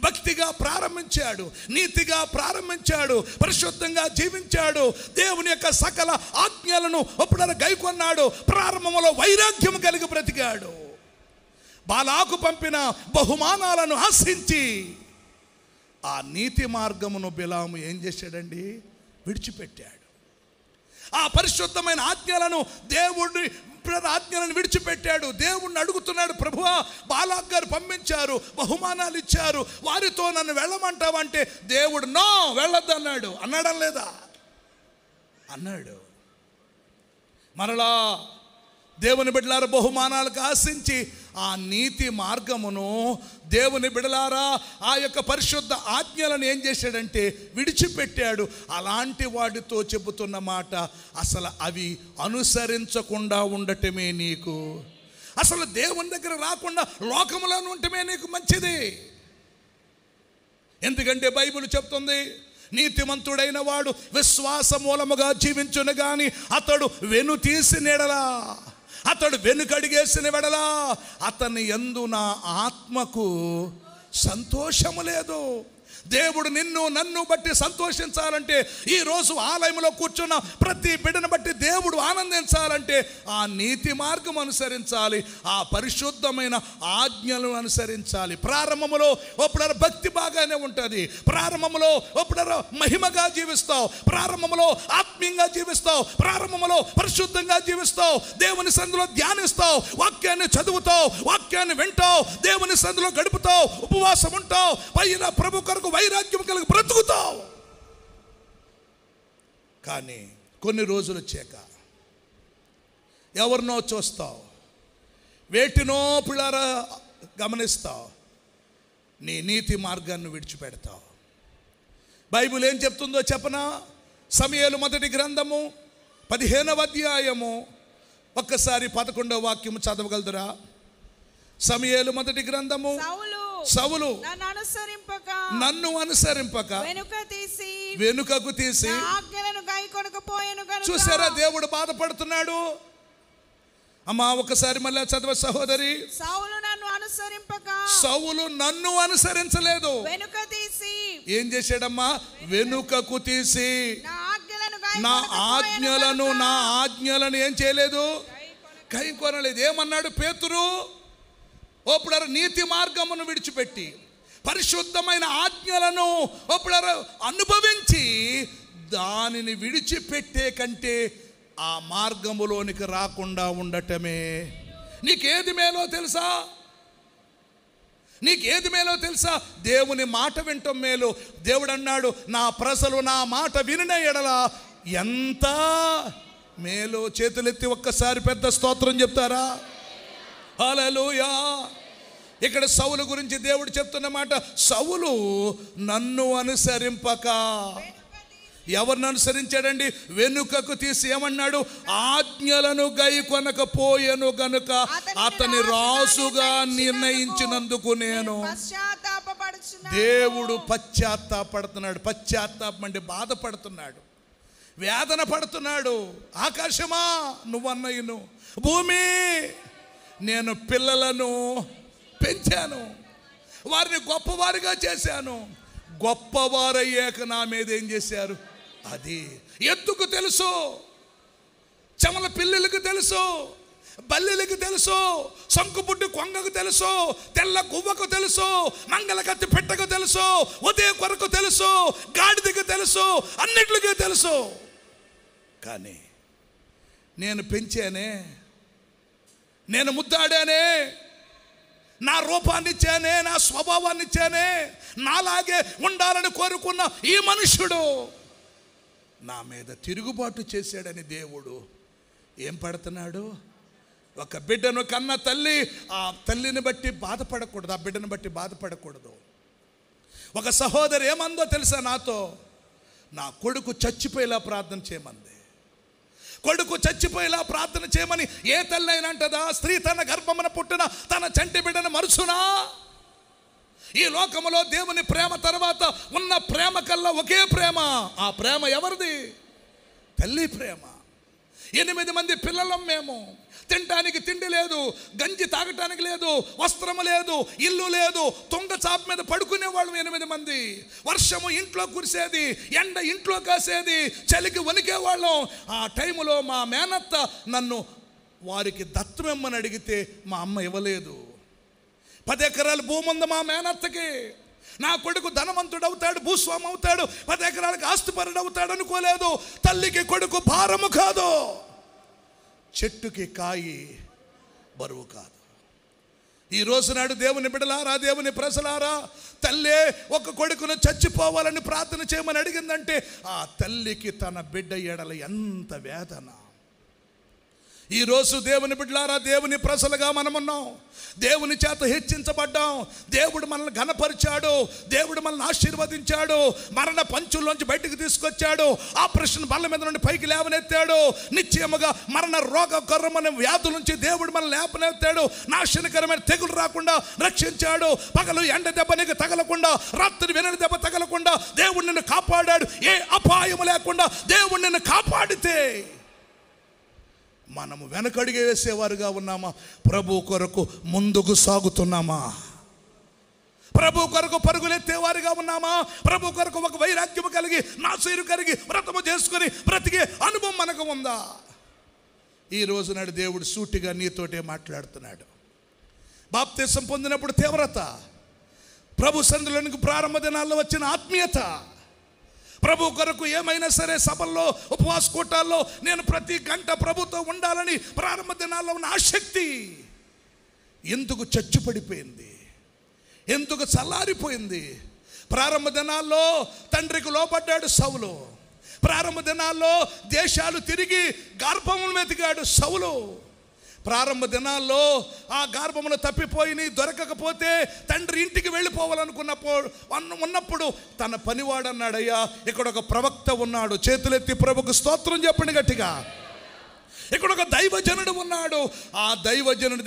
A: భక్తిగా ప్రారంభించాడు, నీతిగా ప్రారంభించాడు, పరిశుద్ధంగా జీవించాడు, దేవుని యొక్క సకల ఆజ్ఞలను ఒప్పుడు గైకొన్నాడు, ప్రారంభంలో వైరాగ్యం కలిగి బ్రతికాడు. బాలాకు పంపిన బహుమానాలను ఆశించి ఆ నీతి మార్గమును బిలాము ఏం చేశాడండి? విడిచిపెట్టాడు. ఆ పరిశుద్ధమైన ఆజ్ఞలను ఆజ్ఞలను విడిచిపెట్టాడు. దేవుణ్ణి అడుగుతున్నాడు, ప్రభువా, బాలాక్ గారు పంపించారు, బహుమానాలు ఇచ్చారు, వారితో నన్ను వెళ్ళమంటావంటే దేవుడు నో, వెళ్ళొద్దు అన్నాడు. అన్నాడం లేదా? అన్నాడు. మరలా దేవుని బిడ్డలారా, బహుమానాలకు ఆశించి ఆ నీతి మార్గమును దేవుని బిడలారా ఆ యొక్క పరిశుద్ధ ఆజ్ఞలను ఏం చేశాడంటే విడిచిపెట్టాడు. అలాంటి వాడితో చెబుతున్న మాట, అసలు అవి అనుసరించకుండా ఉండటమే నీకు, అసలు దేవుని దగ్గర రాకుండా లోకములో ఉండటమే నీకు మంచిది. ఎందుకంటే బైబిల్ చెప్తుంది, నీతిమంతుడైన వాడు విశ్వాస మూలముగా జీవించును గాని అతడు వెనుతీసిన ఎడలా, అతడు వెనుకడిగేసిన వెడలా అతని యందు నా ఆత్మకు సంతోషము లేదు. దేవుడు నిన్ను నన్ను బట్టి సంతోషించాలంటే, ఈరోజు ఆలయంలో కూర్చున్న ప్రతి బిడ్డను బట్టి దేవుడు ఆనందించాలంటే ఆ నీతి మార్గం అనుసరించాలి, ఆ పరిశుద్ధమైన ఆజ్ఞలను అనుసరించాలి. ప్రారంభంలో ఒప్పుడు భక్తి బాగానే ఉంటుంది, ప్రారంభంలో ఒప్పుడు మహిమగా జీవిస్తావు, ప్రారంభంలో ఆత్మీయంగా జీవిస్తావు, ప్రారంభంలో పరిశుద్ధంగా జీవిస్తావు, దేవుని సన్నిధిలో ధ్యానిస్తావు, వాక్యాన్ని చదువుతావు, వాక్యాన్ని వింటావు, దేవుని సన్నిధిలో గడుపుతావు, ఉపవాసం ఉంటావు, పైన ప్రభు కొరకు వైరాగ్యం కలిగి బ్రతుకుతావు. కానీ కొన్ని రోజులు వచ్చాక ఎవరినో చూస్తావు, వేటినో పిల్లరా గమనిస్తావు, నీ నీతి మార్గాన్ని విడిచిపెడతావు. బైబిల్ ఏం చెప్తుందో చెప్పనా? సమూయేలు మొదటి గ్రంథము 15వ అధ్యాయము ఒక్కసారి 11వ వాక్యము చదవగలదురా? సమూయేలు మొదటి గ్రంథము. సౌలు నన్ను అనుసరింపక వెనుకకు తీసి చూసారా, దేవుడు బాధపడుతున్నాడు. అమ్మా ఒకసారి మళ్ళీ చదవ సహోదరి. సౌలు నన్ను అనుసరించలేదు, ఏం చేశాడమ్మా? వెనుకకు తీసి నా ఆజ్ఞలను ఏం చేయలేదు, కైకొనలేదు. ఏమన్నాడు పేతురు? ఓప్పుడు నీతి మార్గమును విడిచిపెట్టి పరిశుద్ధమైన ఆజ్ఞలను ఓప్పుడు అనుభవించి దానిని విడిచిపెట్టే కంటే ఆ మార్గములోనికి రాకుండా ఉండటమే. నీకేది మేలో తెలుసా? నీకేది మేలో తెలుసా? దేవుని మాట వింటం మేలు. దేవుడు అన్నాడు, నా ప్రజలు నా మాట వినిన ఎడల ఎంత మేలు. చేతులెత్తి ఒక్కసారి పెద్ద స్తోత్రం చెప్తారా? హల్లెలూయా. ఇక్కడ సౌలు గురించి దేవుడు చెప్తున్న మాట, సౌలు నన్ను అనుసరింపక. ఎవరిని అనుసరించాడండి? వెనుకకు తీసి ఏమన్నాడు? ఆజ్ఞలను గైకొనకపోయెను గనుక అతని రాజుగా నిర్ణయించినందుకు నేను. దేవుడు పశ్చాత్తాపడుతున్నాడు. పశ్చాత్తాపం అంటే బాధపడుతున్నాడు, వేదన పడుతున్నాడు. ఆకాశమా నువ్వన్నయ్యను, భూమి నేను పిల్లలను పెంచాను, వారిని గొప్పవారిగా చేశాను, గొప్పవారయ్యాక నా మీద ఏం చేశారు? అది ఎద్దుకు తెలుసు, చెమల పిల్లలకు తెలుసు, బల్లెలకు తెలుసు, సంకుబుడ్డు కొంగకు తెలుసు, తెల్ల గువ్వకు తెలుసు, మంగళ కత్తి పెట్టకు తెలుసు, ఉదయ కొరకు తెలుసు, గాడిదకు తెలుసు, అన్నిటికీ తెలుసు. కానీ నేను పెంచానే, నేను ముద్దాడానే, నా రూపాన్ని ఇచ్చానే, నా స్వభావాన్ని ఇచ్చానే, నాలాగే ఉండాలని కోరుకున్న ఈ మనుష్యుడు నా మీద తిరుగుబాటు చేశాడని దేవుడు ఏం పడుతున్నాడు? ఒక బిడ్డను కన్న తల్లి ఆ తల్లిని బట్టి బాధపడకూడదు, ఆ బిడ్డను బట్టి బాధపడకూడదు. ఒక సహోదరి ఏమందో తెలుసా నాతో? నా కొడుకు చచ్చిపోయేలా ప్రార్థన చేయమంది. కొడుకు చచ్చిపోయేలా ప్రార్థన చేయమని ఏ తల్లి అయినా అంటదా? స్త్రీ తన గర్భమున పుట్టిన తన చంటి బిడ్డను మరుచునా? ఈ లోకములో దేవుని ప్రేమ తర్వాత ఉన్న ప్రేమ కల్లా ఒకే ప్రేమ. ఆ ప్రేమ ఎవరిది? తల్లి ప్రేమ. 8 మంది పిల్లలం మేము. తినటానికి తిండి లేదు, గంజి తాగటానికి లేదు, వస్త్రము లేదు, ఇల్లు లేదు, తుంగ చాప మీద పడుకునే వాళ్ళం 8 మంది. వర్షము ఇంట్లో కురిసేది, ఎండ ఇంట్లో కాసేది, చలికి వణికే వాళ్ళం. ఆ టైములో మా మేనత్త నన్ను వారికి దత్తమిమ్మని అడిగితే మా అమ్మ ఇవ్వలేదు. 10 ఎకరాల భూమి ఉంది మా మేనత్తకి. నా కొడుకు ధనవంతుడు అవుతాడు, భూస్వామి అవుతాడు, 10 ఎకరాలకు ఆస్తిపరుడు అవుతాడు అనుకోలేదు. తల్లికి కొడుకు భారము కాదు, చెట్టుకి కాయి బరువు కాదు. ఈ రోజు నాడు దేవుని బిడ్డలారా, దేవుని ప్రజలారా, తల్లే ఒక కొడుకును చచ్చిపోవాలని ప్రార్థన చేయమని అడిగిందంటే ఆ తల్లికి తన బిడ్డ ఎడల ఎంత వేదన, ఈరోజు దేవుని బిడ్డలారా, దేవుని ప్రజలుగా మనమున్నాం. దేవుని చేత హెచ్చించబడ్డాం. దేవుడు మనల్ని ఘనపరిచాడు. దేవుడు మనల్ని ఆశీర్వదించాడు. మరణ పంచుల్లోంచి బయటకు తీసుకొచ్చాడు. ఆపరేషన్ బల్ల మీద నుండి పైకి లేవనెత్తాడు. నిశ్చయముగా మరణ రోగ కర్రమైన వ్యాధుల నుంచి దేవుడు మనల్ని లేపనెత్తాడు. నాశనకరమైన తెగులు రాకుండా రక్షించాడు. పగలు ఎండ దెబ్బ నీకు తగలకుండా, రాత్రి వెనుక దెబ్బ తగలకుండా దేవుడు నిన్ను కాపాడాడు. ఏ అపాయం లేకుండా దేవుడు నిన్ను కాపాడితే మనము వెనకడుగు వేసేవారుగా ఉన్నామా? ప్రభు కొరకు ముందుకు సాగుతున్నామా? ప్రభు కొరకు పరుగులెత్తేవారుగా ఉన్నామా? ప్రభు కొరకు ఒక వైరాగ్యము కలిగి, నాశీరు కలిగి, వ్రతము చేసుకుని బ్రతికే అనుభవం మనకు ఉందా? ఈ రోజు నాడు దేవుడు సూటిగా నీతోటే మాట్లాడుతున్నాడు. బాప్తిసం పొందినప్పుడు తీవ్రత, ప్రభు సన్నిధిలోనికి ప్రారంభ దినాల్లో వచ్చిన ఆత్మీయత, ప్రభు కొరకు ఏమైనా సరే సభల్లో, ఉపవాస కూటాల్లో నేను ప్రతి గంట ప్రభుతో ఉండాలని ప్రారంభ దినాల్లో ఉన్న ఆసక్తి ఎందుకు చచ్చుపడిపోయింది? ఎందుకు చల్లారిపోయింది? ప్రారంభ దినాల్లో తండ్రికి లోపడ్డాడు సౌలు. ప్రారంభ దినాల్లో దేశాలు తిరిగి గర్భమును వెతికాడు సౌలు. ప్రారంభ దినాల్లో ఆ గర్భమును తప్పిపోయి దొరకకపోతే తండ్రి ఇంటికి ఉన్నప్పుడు తన పనివాడు అన్నాడు, అయ్యా ఇక్కడ ఒక ప్రవక్త ఉన్నాడు, చేతులెత్తి ప్రభుకు స్తోత్రం చెప్పండి గట్టిగా. ఇక్కడ ఒక దైవజనుడు ఉన్నాడు. ఆ దైవజనుడి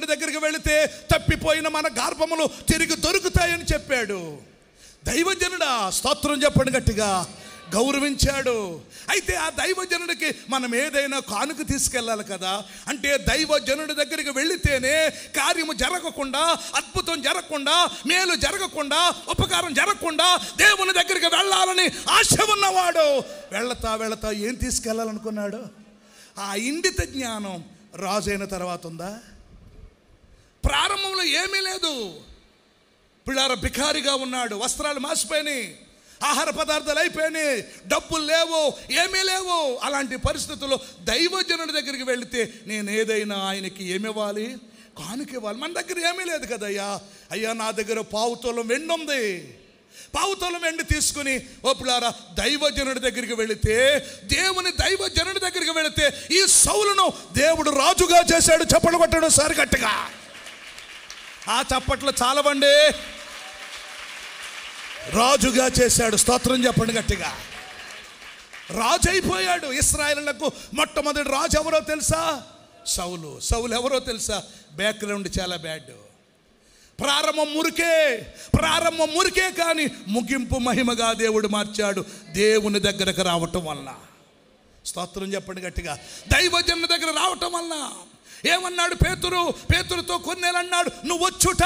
A: దగ్గరికి వెళితే తప్పిపోయిన మన గర్భములు తిరిగి దొరుకుతాయని చెప్పాడు. దైవజనుడా, స్తోత్రం చెప్పండి గట్టిగా. గౌరవించాడు. అయితే ఆ దైవజనుడికి మనం ఏదైనా కానుక తీసుకెళ్ళాలి కదా. అంటే దైవజనుడి దగ్గరికి వెళితేనే కార్యము జరగకుండా, అద్భుతం జరగకుండా, మేలు జరగకుండా, ఉపకారం జరగకుండా దేవుని దగ్గరికి వెళ్ళాలని ఆశ ఉన్నవాడు వెళతా ఏం తీసుకెళ్ళాలనుకున్నాడు? ఆ ఇండిత జ్ఞానం రాజైన తర్వాత ఉందా? ప్రారంభంలో ఏమీ లేదు. పిల్లార బికారిగా ఉన్నాడు, వస్త్రాలు మాసిపోయినాయి, ఆహార పదార్థాలు అయిపోయినాయి, డబ్బులు లేవు, ఏమీ లేవు. అలాంటి పరిస్థితుల్లో దైవజనుడి దగ్గరికి వెళితే నేను ఏదైనా ఆయనకి ఏమివ్వాలి? కానుక ఇవ్వాలి. మన దగ్గర ఏమీ లేదు కదయ్యా. అయ్యా నా దగ్గర పావుతోలం వెండి ఉంది. పావుతోలం వెండి తీసుకుని ఓపులారా దైవజనుడి దగ్గరికి వెళితే, దేవుని దైవజనుడి దగ్గరికి వెళితే ఈ సౌలును దేవుడు రాజుగా చేశాడు. చప్పట్లు కొట్టాడు సారి గట్టిగా. ఆ చప్పట్లు చాలవండి. రాజుగా చేశాడు. స్తోత్రం చెప్పండి గట్టిగా. రాజు అయిపోయాడు. ఇశ్రాయేలులకు మొట్టమొదటి రాజు ఎవరో తెలుసా? సౌలు. సౌలు ఎవరో తెలుసా? బ్యాక్గ్రౌండ్ చాలా బ్యాడ్. ప్రారంభం మురికే కానీ ముగింపు మహిమగా దేవుడు మార్చాడు. దేవుని దగ్గరకు రావటం వల్ల. స్తోత్రం చెప్పండి గట్టిగా. దైవజనుడి దగ్గర రావటం వల్ల ఏమన్నాడు పేతురుతో కొన్నేళ్ళు అన్నాడు, నువ్వు వచ్చుట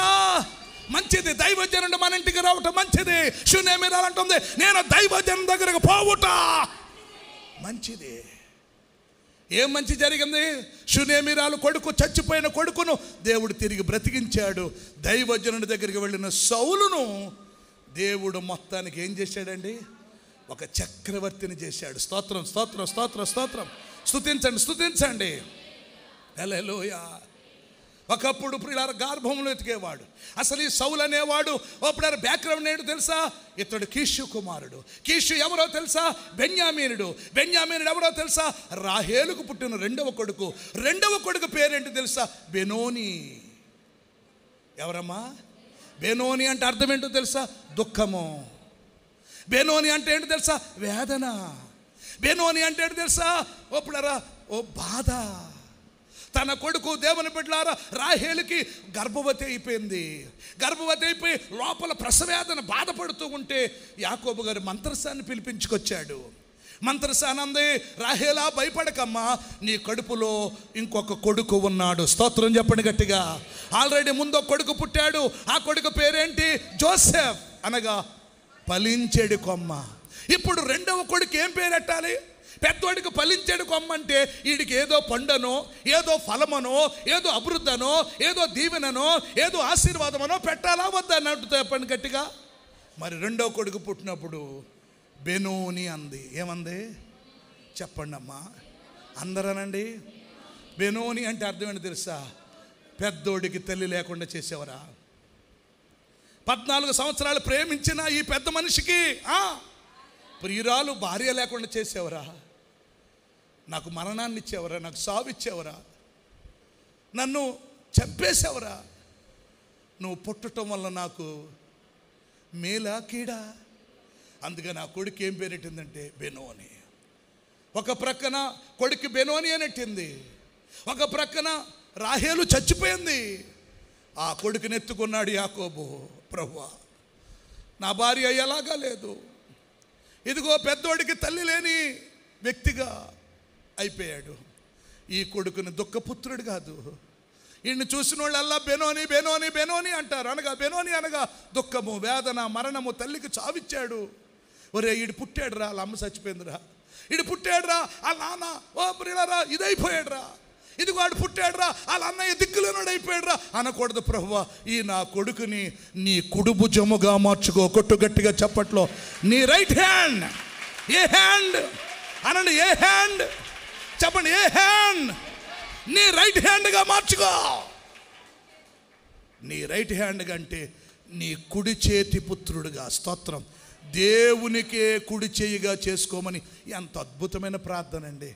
A: మంచిది, దైవజనుడు మన ఇంటికి రావటం మంచిది. షూనేమీరాలు అంటుంది, నేను దైవజనుడి దగ్గరకు పోవుట మంచిది. ఏం మంచి జరిగింది? షూనేమీరాలు కొడుకు, చచ్చిపోయిన కొడుకును దేవుడు తిరిగి బ్రతికించాడు. దైవజనుడి దగ్గరికి వెళ్ళిన సౌలును దేవుడు మొత్తానికి ఏం చేశాడండి? ఒక చక్రవర్తిని చేశాడు. స్తోత్రం స్తోత్రం స్తోత్రం స్తోత్రం. స్తుతించండి. హల్లెలూయా. ఒకప్పుడు ప్రియులారా గర్భంలో ఎతికేవాడు. అసలు ఈ సౌలు అనేవాడు అప్పుడు బ్యాక్గ్రౌండ్ ఏంటో తెలుసా? ఇతడు కీషు కుమారుడు. కీషు ఎవరో తెలుసా? బెన్యామీనుడు ఎవరో తెలుసా? రాహేలుకు పుట్టిన రెండవ కొడుకు పేరేంటి తెలుసా? బెనోని. ఎవరమ్మా? బెనోని అంటే అర్థం ఏంటో తెలుసా? దుఃఖము. బెనోని అంటే ఏంటో తెలుసా? వేదన. బెనోని అంటే ఏంటో తెలుసా? ఓ బాధ. తన కొడుకు దేవుని బిడ్డలారా రాహేలుకి గర్భవతి అయిపోయి లోపల ప్రసవేదన బాధపడుతూ ఉంటే యాకోబు గారు మంత్రసాన్ని పిలిపించుకొచ్చాడు. మంత్రసాని అంది, రాహేలా భయపడకమ్మా, నీ కడుపులో ఇంకొక కొడుకు ఉన్నాడు. స్తోత్రం చెప్పండి గట్టిగా. ఆల్రెడీ ముందు కొడుకు పుట్టాడు. ఆ కొడుకు పేరేంటి? జోసెఫ్, అనగా ఫలించేడు కొమ్మ. ఇప్పుడు రెండవ కొడుకు ఏం పేరెట్టాలి? పెద్దవాడికి ఫలించేడు కొమ్మ అంటే వీడికి ఏదో పండనో, ఏదో ఫలమనో, ఏదో అభివృద్ధనో, ఏదో దీవెననో, ఏదో ఆశీర్వాదమనో పెట్టాలా వద్దా అన్నట్టు చెప్పండి గట్టిగా. మరి రెండో కొడుకు పుట్టినప్పుడు బెనోని అంది. ఏమంది చెప్పండి అమ్మా, అందరనండి. బెనోని అంటే అర్థం ఏంటో తెలుసా? పెద్దోడికి తల్లి లేకుండా చేసేవరా? 14 సంవత్సరాలు ప్రేమించిన ఈ పెద్ద మనిషికి ప్రియురాలు భార్య లేకుండా చేసేవరా? నాకు మరణాన్ని ఇచ్చేవరా, నాకు సావు ఇచ్చేవరా, నన్ను చంపేసేవరా, నువ్వు పుట్టడం వల్ల నాకు మేలా కీడా? అందుకని నా కొడుకు ఏం పేరెట్టిందంటే బెనోని. ఒక ప్రక్కన కొడుకు బెనోని అని ఎట్టింది, ఒక ప్రక్కన రాహేలు చచ్చిపోయింది. ఆ కొడుకుని ఎత్తుకున్నాడు యాకోబు. ప్రభువా, నా భార్య ఎలాగా లేదు, ఇదిగో పెద్దోడికి తల్లి లేని వ్యక్తిగా అయిపోయాడు. ఈ కొడుకుని దుఃఖపుత్రుడు కాదు, ఈయన్ని చూసిన వాళ్ళల్లా బెనోని బెనోని బెనోని అంటారు. అనగా బెనోని అనగా దుఃఖము, వేదన, మరణము, తల్లికి చావిచ్చాడు. ఒరే ఈడు పుట్టాడురా, వాళ్ళ అమ్మ చచ్చిపోయిందిరా, ఈడు పుట్టాడురా, వాళ్ళ నాన్న ఓ ప్రియులారా ఇదైపోయాడురా, ఇది వాడు పుట్టాడురా, వాళ్ళ అన్నయ్య దిక్కులేనాడు అయిపోయాడురా అనకూడదు. ప్రభువా, ఈ నా కొడుకుని నీ కుడి భుజముగా మార్చుకో. కొట్టు గట్టిగా చప్పట్లో. నీ రైట్ హ్యాండ్, ఏ హ్యాండ్ అనండి, ఏ హ్యాండ్ చెప్పండి, ఏ హ్యాండ్ నీ రైట్ హ్యాండ్గా మార్చుకో. నీ రైట్ హ్యాండ్ అంటే నీ కుడి చేతి పుత్రుడుగా. స్తోత్రం. దేవునికే కుడి చేయిగా చేసుకోమని ఎంత అద్భుతమైన ప్రార్థన అండి.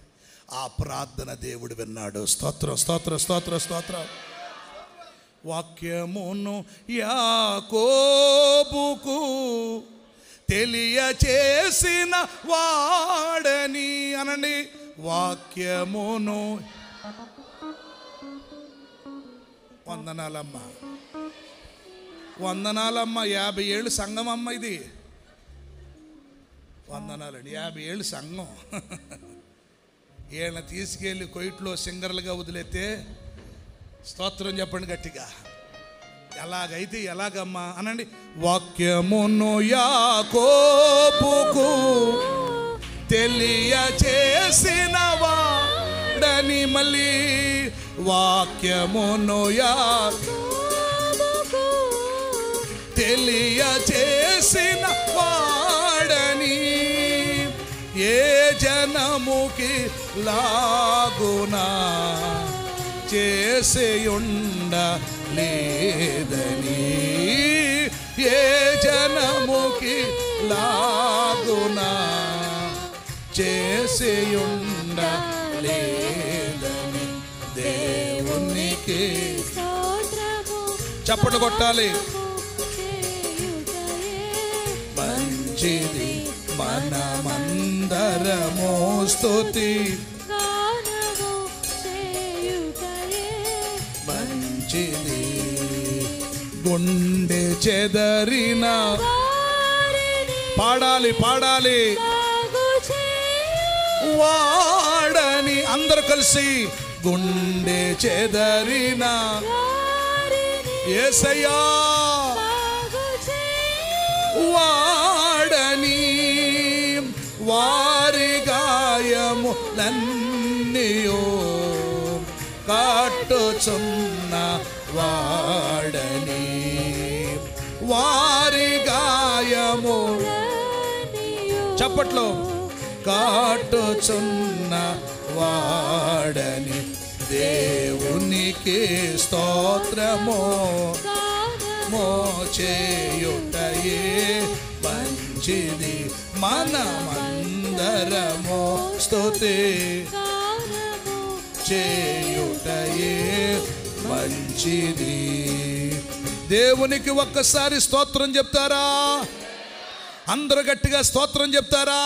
A: ఆ ప్రార్థన దేవుడు విన్నాడు. స్తోత్రం స్తోత్రం స్తోత్రం స్తోత్రం. వాక్యమును యాకోబుకు తెలియచేసిన వాడని అనండి. వాక్యమును వందనాలమ్మ, వందనాలమ్మ. 50 ఏళ్ళు సంఘం అమ్మ ఇది. వందనాలండి. 50 ఏళ్ళు సంఘం. ఈయన తీసుకెళ్ళి కొయిట్లో సింగర్లుగా వదిలేస్తే స్తోత్రం చెప్పండి గట్టిగా. ఎలాగైతే ఎలాగమ్మా అనండి. వాక్యమును యాకోబుకు తెలియచేసిన వాడని. మళ్ళీ వాక్యమును యాకోబుకు తెలియచేసిన వాడని. ఏ జనముకి లాగునా చేసేయుండలేదని. ఏ జనముకి లాగునా చేసేయుండలేదని దేవునికి చప్పట్లు కొట్టాలి. మంచిది మనమందరము స్తుతి మంచిది. గుండె చెదరిన పాడాలి పాడాలి వాడని. అందరూ కలిసి గుండె చెదరిన యేసయ్యా వాడని. వారి గాయములన్నీయో కాటుచున్న వాడని. వారి గాయము చప్పట్లో కాటుచున్న వాడని. దేవునికి స్తోత్రము మోచేయుటయే మంచిది. మనమందరము స్తుతి చేయుటయే మంచిది. దేవునికి ఒక్కసారి స్తోత్రం చెప్తారా? అందరూ గట్టిగా స్తోత్రం చెప్తారా?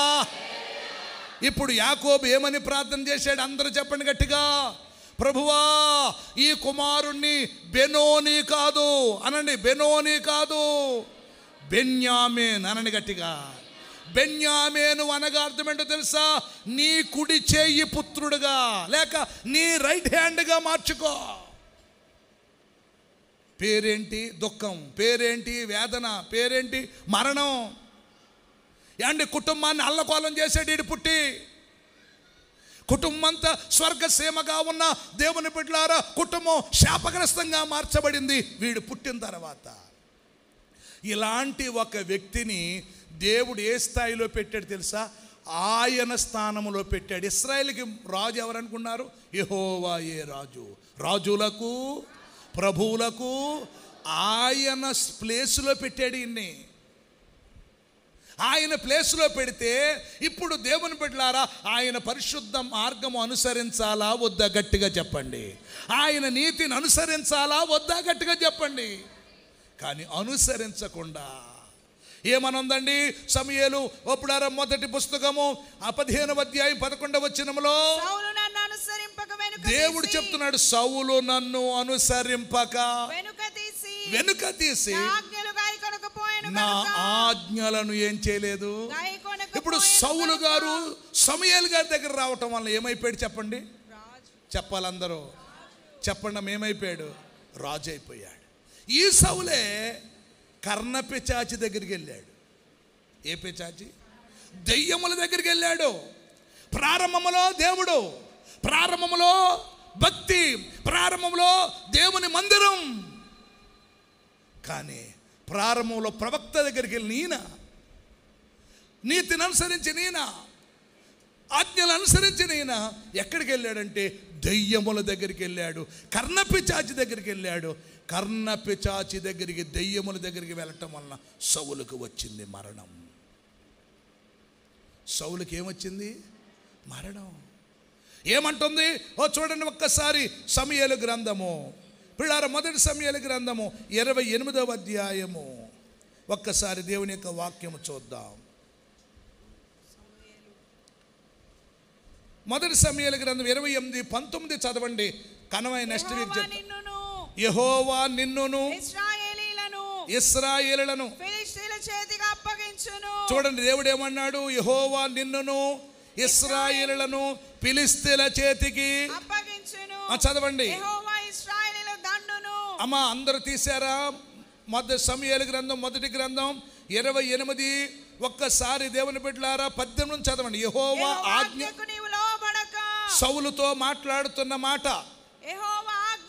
A: ఇప్పుడు యాకోబు ఏమని ప్రార్థన చేశాడు? అందరూ చెప్పండి గట్టిగా. ప్రభువా, ఈ కుమారుణ్ణి బెనోని కాదు అనండి, బెనోని కాదు, బెన్యామీన్ అనండి గట్టిగా. బెన్యామీను అనగా అర్థం ఏంటో తెలుసా? నీ కుడి చేయి పుత్రుడుగా లేక నీ రైట్ హ్యాండ్గా మార్చుకో. పేరేంటి? దుఃఖం. పేరేంటి? వేదన. పేరేంటి? మరణం. అండి కుటుంబాన్ని అల్లకోలం చేసాడు ఈడు పుట్టి. కుటుంబంతా స్వర్గసీమగా ఉన్న దేవుని బిడ్డలారా, కుటుంబం శాపగ్రస్తంగా మార్చబడింది వీడు పుట్టిన తర్వాత. ఇలాంటి ఒక వ్యక్తిని దేవుడు ఏ స్థాయిలో పెట్టాడు తెలుసా? ఆయన స్థానంలో పెట్టాడు. ఇశ్రాయేలుకి రాజు ఎవరనుకున్నారు? యెహోవాయే రాజు. రాజులకు ప్రభువులకు ఆయన ప్లేసులో పెట్టాడు ఇన్ని. ఆయన ప్లేస్లో పెడితే ఇప్పుడు దేవుని బిడ్డలారా ఆయన పరిశుద్ధ మార్గము అనుసరించాలా వద్దా గట్టిగా చెప్పండి. ఆయన నీతిని అనుసరించాలా వద్దా గట్టిగా చెప్పండి. కానీ అనుసరించకుండా ఏమనుందండి? సమూయేలు ఒప్పుడారా మొదటి పుస్తకము 15వ అధ్యాయం 11వ వచనములో దేవుడు చెప్తున్నాడు, సౌలు నన్ను అనుసరింపక వెనుక తీసి నా ఆజ్ఞలను ఏం చేయలేదు. ఇప్పుడు సౌలు గారు సమూయేలు గారి దగ్గర రావటం వల్ల ఏమైపోయాడు చెప్పండి? చెప్పాలందరూ చెప్పండి. ఏమైపోయాడు? రాజు అయిపోయాడు. ఈ సౌలే కర్ణపిశాచి దగ్గరికి వెళ్ళాడు. ఏ పిశాచి? దెయ్యముల దగ్గరికి వెళ్ళాడు. ప్రారంభములో దేవుడు, ప్రారంభములో భక్తి, ప్రారంభంలో దేవుని మందిరం. కానీ ప్రారంభంలో ప్రవక్త దగ్గరికి వెళ్ళి ఈయన నీతిని అనుసరించి ఈయన ఆజ్ఞలు అనుసరించి ఈయన ఎక్కడికి వెళ్ళాడంటే దెయ్యముల దగ్గరికి వెళ్ళాడు. కర్ణపిశాచి దగ్గరికి వెళ్ళాడు. కర్ణపిశాచి దగ్గరికి, దెయ్యముల దగ్గరికి వెళ్ళటం వలన సౌలుకు వచ్చింది మరణం. సౌలుకి ఏమొచ్చింది? మరణం. ఏమంటుంది? చూడండి ఒక్కసారి సమూయేలు గ్రంథము, పిల్లారా మొదటి సమూయేలు గ్రంథము 28వ అధ్యాయము. ఒక్కసారి దేవుని యొక్క వాక్యము చూద్దాం. మొదటి సమూయేలు గ్రంథం 28:19 చదవండి. కనవై నెక్స్ట్ వీక్ చెప్తాను. యెహోవా నిన్నును ఇశ్రాయేలులను
B: ఫిలిష్తీయుల చేతికి అప్పగించును.
A: చూడండి దేవుడు ఏమన్నాడు? యెహోవా నిన్నును ఇశ్రాయేలులను ఫిలిష్తీయుల చేతికి
B: అప్పగించును.
A: చదవండి.
B: యెహోవా ఇశ్రాయేలీయుల దండును.
A: అమ్మా అందరూ తీశారా? మొదటి సమూయేలు గ్రంథం మొదటి గ్రంథం 28. ఒక్కసారి దేవుని బిడ్డలారా 18 చదవండి. యెహోవా ఆజ్ఞకు నీవు లోబడక. సౌలుతో మాట్లాడుతున్న మాట.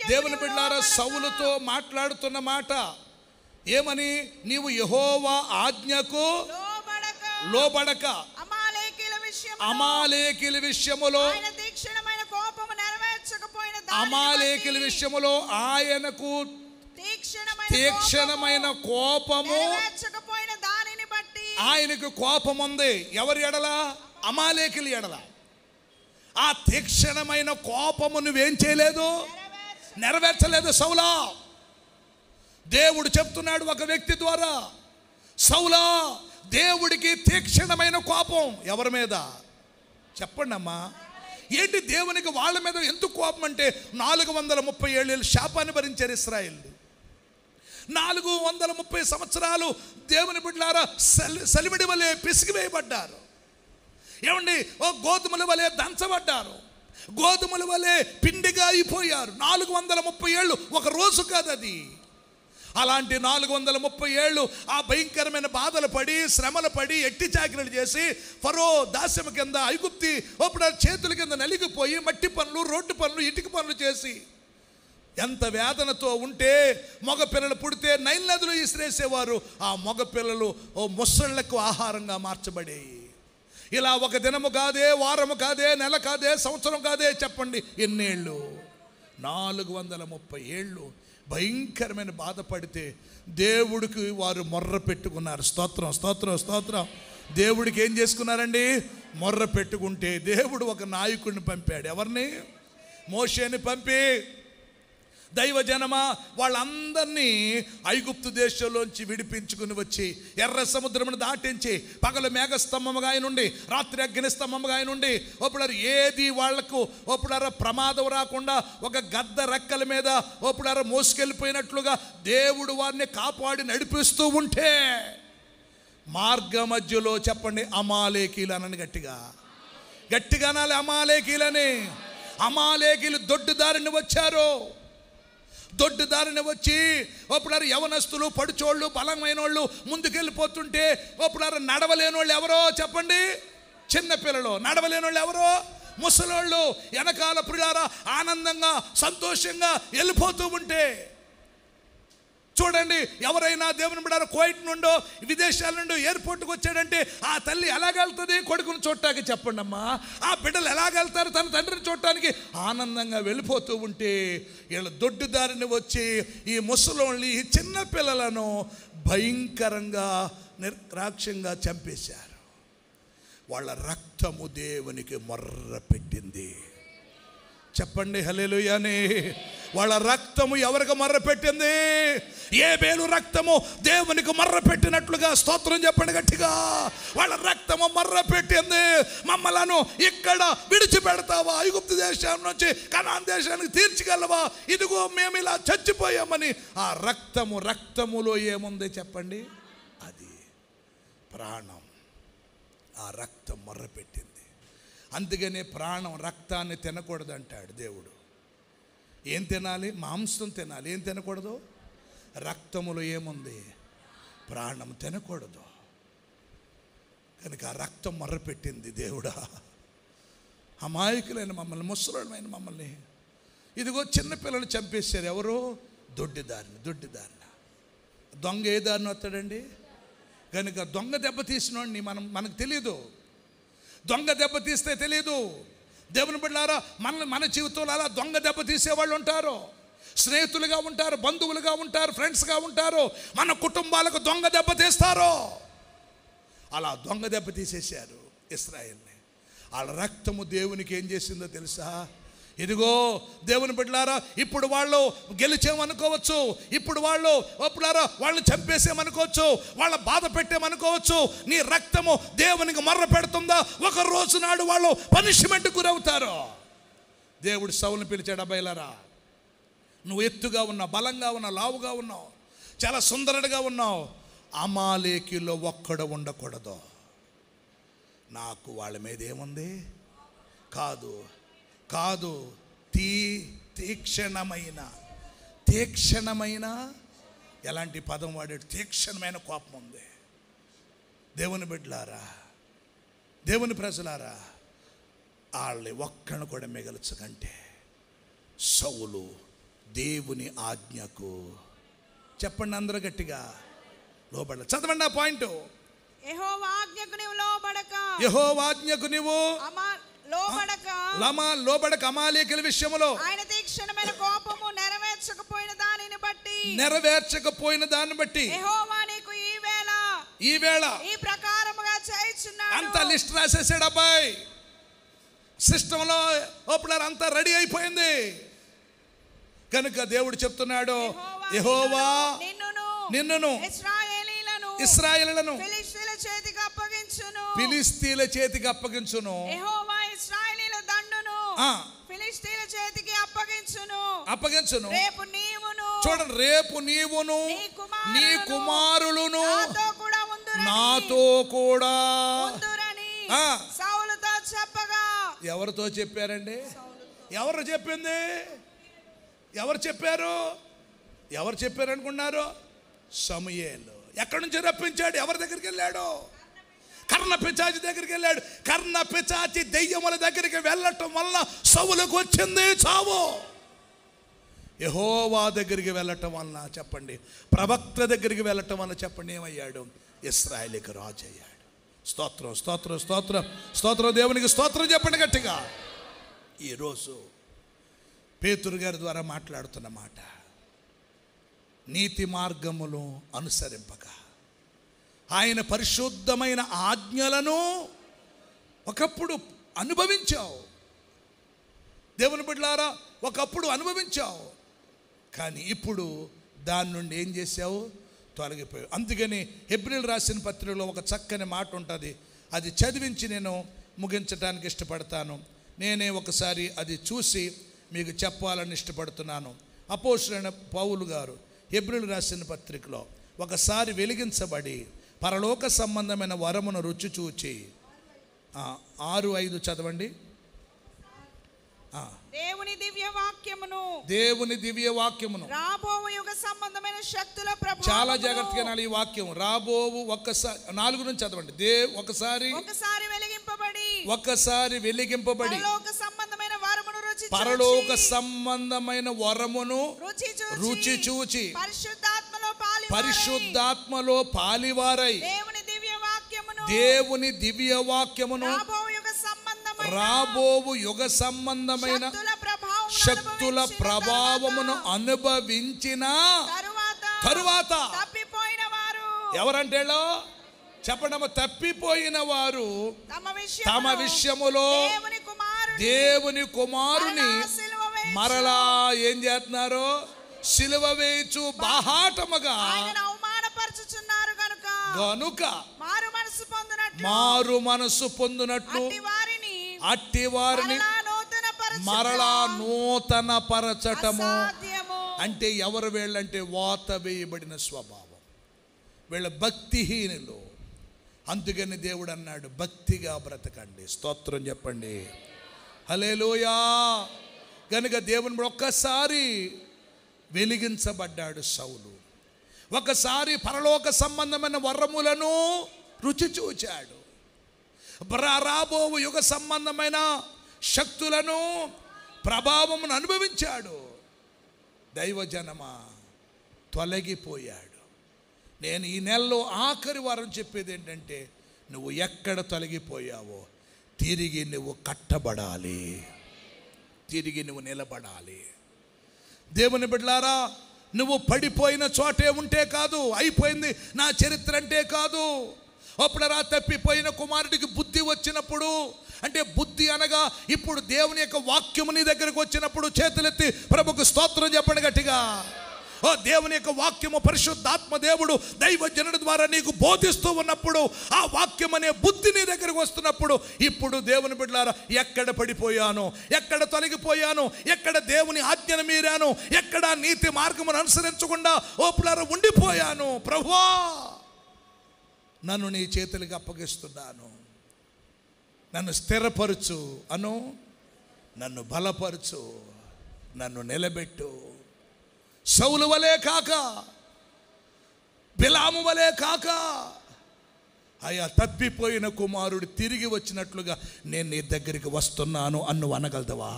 A: దేవుని బిడ్డలారా సౌలుతో మాట్లాడుతున్న మాట ఏమని? నీవు యెహోవా ఆజ్ఞకు లోబడక అమాలేకీల విషయములో అమాలేకీల విషయములో ఆయనకు తీక్షణమైన కోపము, ఆయనకు కోపం ఉంది. ఎవరి ఎడల? అమాలేకీల ఎడల. ఆ తీక్షణమైన కోపము నువ్వేం చేయలేదు, నెరవేర్చలేదు సౌలా. దేవుడు చెప్తున్నాడు ఒక వ్యక్తి ద్వారా, సౌలా దేవుడికి తీక్షణమైన కోపం ఎవరి మీద చెప్పండి అమ్మా. ఏంటి దేవునికి వాళ్ళ మీద ఎందుకు కోపం అంటే 437 ఏళ్ళు శాపాన్ని భరించారు ఇశ్రాయేలు. 430 సంవత్సరాలు దేవుని బిడ్డలారా సలివిడి వలె పిసిగివేయబడ్డారు. ఏమండి? గోధుమల వలె దంచబడ్డారు. గోధుమల వలె పిండిగా అయిపోయారు. 430 ఏళ్ళు ఒక రోజు కాదు అది. అలాంటి 430 ఏళ్ళు ఆ భయంకరమైన బాధలు పడి, శ్రమలు పడి, ఎట్టి చాకిరీలు చేసి, ఫరో దాస్యము కింద, ఐగుప్తి చేతుల కింద నలిగిపోయి మట్టి పనులు, రోడ్డు పనులు, ఇటుక పనులు చేసి ఎంత వేదనతో ఉంటే మగ పిల్లలు పుడితే నైల్ నదిలో ఇసిరేసేవారు. ఆ మగ పిల్లలు ముసళ్లకు ఆహారంగా మార్చబడేవి. ఇలా ఒక దినము కాదే, వారము కాదే, నెల కాదే, సంవత్సరం కాదే, చెప్పండి ఎన్నేళ్ళు? 430 ఏళ్ళు భయంకరమైన బాధపడితే దేవుడికి వారు మొర్ర పెట్టుకున్నారు. స్తోత్రం స్తోత్రం స్తోత్రం. దేవుడికి ఏం చేసుకున్నారండి? మొర్ర పెట్టుకుంటే దేవుడు ఒక నాయకుడిని పంపాడు. ఎవరిని? మోషేని పంపి, దైవజనమా వాళ్ళందరినీ ఐగుప్తు దేశంలోంచి విడిపించుకుని వచ్చి ఎర్ర సముద్రమును దాటించి పగలు మేఘస్తంభముగా నుండి రాత్రి అగ్నిస్తంభముగా నుండి ఒప్పుడారు ఏది వాళ్లకు ఒప్పుడారు ప్రమాదం రాకుండా ఒక గద్ద రెక్కల మీద ఒప్పుడారు మోసుకెళ్ళిపోయినట్లుగా దేవుడు వారిని కాపాడి నడిపిస్తూ ఉంటే మార్గ మధ్యలో చెప్పండి అమాలేకీలు అనని గట్టిగా గట్టిగా అనాలి. అమాలేకీలని. అమాలేకీలు దొడ్డుదారిని వచ్చారు. దొడ్డుదారిని వచ్చి ఒప్పుడారు యవనస్తులు, పడుచోళ్ళు, బలమైన వాళ్ళు ముందుకెళ్ళిపోతుంటే ఒప్పుడారు నడవలేని వాళ్ళు ఎవరో చెప్పండి? చిన్నపిల్లలు. నడవలేని వాళ్ళు ఎవరో? ముసలోళ్ళు. వెనకాల పిల్లారా ఆనందంగా సంతోషంగా వెళ్ళిపోతూ ఉంటే చూడండి, ఎవరైనా దేవుని బిడ్డ కువైట్ నుండో విదేశాల నుండి ఎయిర్పోర్ట్కి వచ్చాడంటే ఆ తల్లి ఎలాగెళ్తుంది కొడుకుని చూడటానికి? చెప్పండి అమ్మా. ఆ బిడ్డలు ఎలాగెళ్తారు తన తండ్రిని చూడటానికి? ఆనందంగా వెళ్ళిపోతూ ఉంటే వీళ్ళ దొడ్డుదారిని వచ్చి ఈ ముసలోళ్ళని, ఈ చిన్న పిల్లలను భయంకరంగా నిర్దాక్షిణ్యంగా చంపేశారు. వాళ్ళ రక్తము దేవునికి మొర్ర పెట్టింది. చెప్పండి హల్లెలూయాని. వాళ్ళ రక్తము ఎవరికి మొర్ర పెట్టింది? ఏబేలు రక్తము దేవునికి మొర్ర పెట్టినట్లుగా స్తోత్రం చెప్పండి గట్టిగా. వాళ్ళ రక్తము మొర్ర పెట్టింది, మమ్మలను ఇక్కడ విడిచిపెడతావా? ఐగుప్తు దేశం నుంచి కనాన్ దేశానికి తీర్చిగలవా? ఇదిగో మేము ఇలా చచ్చిపోయామని. ఆ రక్తములో ఏముంది చెప్పండి? అది ప్రాణం. ఆ రక్తం మొర్ర పెట్టింది. అందుకనే ప్రాణం రక్తాన్ని తినకూడదు అంటాడు దేవుడు. ఏం తినాలి? మాంసం తినాలి. ఏం తినకూడదు? రక్తములో ఏముంది? ప్రాణం తినకూడదు. కనుక ఆ రక్తం మొర్రపెట్టింది. దేవుడా, అమాయకులైన మమ్మల్ని, ముసలోళ్ళమైన మమ్మల్ని ఇదిగో చిన్నపిల్లలు చంపేశారు. ఎవరు? దొడ్డిదారిని. దొంగ ఏ దారిని వస్తాడండి? కనుక దొంగ దెబ్బ తీసినోడిని మనకు తెలియదు. దొంగ దెబ్బ తీస్తే తెలియదు. దేవుని బిడ్డలారా, మన జీవితంలో అలా దొంగ దెబ్బ తీసేవాళ్ళు ఉంటారు. స్నేహితులుగా ఉంటారు, బంధువులుగా ఉంటారు, ఫ్రెండ్స్గా ఉంటారు. మన కుటుంబాలకు దొంగ దెబ్బ తీస్తారు. అలా దొంగ దెబ్బ తీసేశారు ఇశ్రాయేల్ని. వాళ్ళ రక్తము దేవునికి ఏం చేసిందో తెలుసా? ఇదిగో దేవుని బిడ్డలారా, ఇప్పుడు వాళ్ళు గెలిచామనుకోవచ్చు, ఇప్పుడు వాళ్ళని చంపేసామనుకోవచ్చు, వాళ్ళ బాధ పెట్టామనుకోవచ్చు. నీ రక్తము దేవునికి మొర్ర పెడుతుందా? ఒక రోజు నాడు వాళ్ళు పనిష్మెంట్ గురవుతారు. దేవుడు సౌలుని పిలిచాడు, అబ్బాయిలారా, నువ్వు ఎత్తుగా ఉన్నావు, బలంగా ఉన్నావు, లావుగా ఉన్నావు, చాలా సుందరుడిగా ఉన్నావు. అమాలేకీలో ఒక్కడు ఉండకూడదు. నాకు వాళ్ళ మీద ఏముంది? కాదు తీక్షణమైన ఎలాంటి పదం వాడాడు? తీక్షణమైన కోపం ఉంది. దేవుని బిడ్డలారా, దేవుని ప్రజలారా, వాళ్ళని ఒక్కను కూడా మిగల్చకంటే సౌలు దేవుని ఆజ్ఞకు, చెప్పండి అందరూ గట్టిగా, లోబడ. చదవండి ఆ పాయింట్.
B: యెహోవా ఆజ్ఞకు నీవు
A: లోబడక అమాలేకీయుల విషయంలో
B: ఆయన తీక్షణమైన కోపము నెరవేర్చకపోయిన దాన్ని బట్టి యెహోవా నీకు ఈ వేళ ఈ ప్రకారముగా చేయుచున్నాడు.
A: అంత లిస్ట్ రాసేసాడు అబ్బాయి. సిస్టంలో ఓపెనర్ అంతా రెడీ అయిపోయింది. కనుక దేవుడు చెప్తున్నాడు, యెహోవా నిన్నును ఇశ్రాయేలులను ఫిలిష్తీయుల చేతికి అప్పగించును.
B: యెహోవా ఇశ్రాయేలీయుల దండును ఫిలిష్తీయుల చేతికి అప్పగించును.
A: చూడండి, రేపు నీవును నీ కుమారులను నాతో కూడా
B: సౌలుతో చెప్పగా.
A: ఎవరితో చెప్పారండి? ఎవరు చెప్పింది? ఎవరు చెప్పారు అనుకున్నారు? సమూయేలు. ఎక్కడి నుంచి రప్పించాడు? ఎవరి దగ్గరికి వెళ్ళాడు? కర్ణపిశాచి దగ్గరికి వెళ్ళాడు. కర్ణపిశాచి దెయ్యముల దగ్గరికి వెళ్ళటం వల్ల సౌలుకు వచ్చింది చావు. యెహోవా దగ్గరికి వెళ్ళటం వలన, చెప్పండి, ప్రవక్త దగ్గరికి వెళ్ళటం వలన, చెప్పండి, ఏమయ్యాడు? ఇశ్రాయేలుకి రాజు అయ్యాడు. స్తోత్రం స్తోత్రం స్తోత్రం స్తోత్రం దేవునికి స్తోత్రం చెప్పండి గట్టిగా. ఈరోజు పేతురు గారి ద్వారా మాట్లాడుతున్న మాట, నీతి మార్గములు అనుసరింపక ఆయన పరిశుద్ధమైన ఆజ్ఞలను ఒకప్పుడు అనుభవించావు. దేవుని బిడ్డలారా, ఒకప్పుడు అనుభవించావు, కానీ ఇప్పుడు దాని నుండి ఏం చేసావు? తొలగిపోయావు. అందుకని హెబ్రీయులు రాసిన పత్రికలో ఒక చక్కని మాట ఉంటుంది. అది చదివించి నేను ముగించడానికి ఇష్టపడతాను. నేనే ఒకసారి అది చూసి మీకు చెప్పాలని ఇష్టపడుతున్నాను. అపోస్తలుడైన పౌలు గారు హెబ్రీయులు రాసిన పత్రికలో ఒకసారి వెలిగించబడి పరలోక సంబంధమైన వరమును రుచి చూచి 6:5 చదవండి.
B: దేవుని దివ్య వాక్యమును
A: రాబోవు యుగ సంబంధమైన శక్తుల ప్రభావమును. చాలా జాగ్రత్తగా వినాలి ఈ వాక్యం. రాబోవు ఒక్కసారి 4 నుంచి చదవండి. ఒకసారి వెలిగింపబడి పరలోక సంబంధమైన వరమును రుచి చూచి పరిశుద్ధాత్మలో పాలివారై దేవుని దివ్య వాక్యమును రాబోవు యుగ సంబంధమైన శక్తుల ప్రభావమును అనుభవించిన తరువాత ఎవరంటే చెప్పడము తప్పిపోయిన వారు తమ విషయములో దేవుని కుమారుని మరలా ఏం చేస్తున్నారు? సిలువ వేయచ్చు బాహాటముగా గనుక మారు మనసు పొందినట్లు అట్టి వారిని మరలా నూతన పరచటము. అంటే ఎవరు వీళ్ళంటే వాత వేయబడిన స్వభావం, వీళ్ళ భక్తిహీనులు. అందుకని దేవుడు అన్నాడు భక్తిగా బ్రతకండి. స్తోత్రం చెప్పండి, హల్లెలూయా. కనుక దేవుని ఒక్కసారి వెలిగించబడ్డాడు సౌలు, ఒకసారి పరలోక సంబంధమైన వరములను రుచి చూచాడు, రాబోవు యుగ సంబంధమైన శక్తులను ప్రభావమును అనుభవించాడు. దైవజనమా తొలగిపోయాడు. నేను ఈ నెలలో ఆఖరి వారం చెప్పేది ఏంటంటే, నువ్వు ఎక్కడ తొలగిపోయావో తిరిగి నువ్వు కట్టబడాలి, తిరిగి నువ్వు నిలబడాలి. దేవుని బిడ్డలారా, నువ్వు పడిపోయిన చోటే ఉంటే కాదు, అయిపోయింది నా చరిత్ర అంటే కాదు. అప్పుడరా తప్పిపోయిన కుమారుడికి బుద్ధి వచ్చినప్పుడు, అంటే బుద్ధి అనగా ఇప్పుడు దేవుని యొక్క వాక్యము నీ దగ్గరకు వచ్చినప్పుడు చేతులెత్తి ప్రభుకు స్తోత్రం చెప్పండి గట్టిగా. ఓ దేవుని యొక్క వాక్యము పరిశుద్ధాత్మ దేవుడు దైవజనుడి ద్వారా నీకు బోధిస్తూ ఉన్నప్పుడు, ఆ వాక్యం అనే బుద్ధి నీ దగ్గరకు వస్తున్నప్పుడు, ఇప్పుడు దేవుని బిడ్డలారా ఎక్కడ పడిపోయాను, ఎక్కడ తొలగిపోయాను, ఎక్కడ దేవుని ఆజ్ఞను మీరాను, ఎక్కడ నీతి మార్గమును అనుసరించకుండా ఓపులారా ఉండిపోయాను, ప్రభువా నన్ను నీ చేతులకు అప్పగిస్తున్నాను, నన్ను స్థిరపరచు అను, నన్ను బలపరచు, నన్ను నిలబెట్టు. సౌలు వలే కాక, బిలాము వలే కాక, అయ్యా తప్పిపోయిన కుమారుడు తిరిగి వచ్చినట్లుగా నేను నీ దగ్గరికి వస్తున్నాను అన్ను అనగలదవా?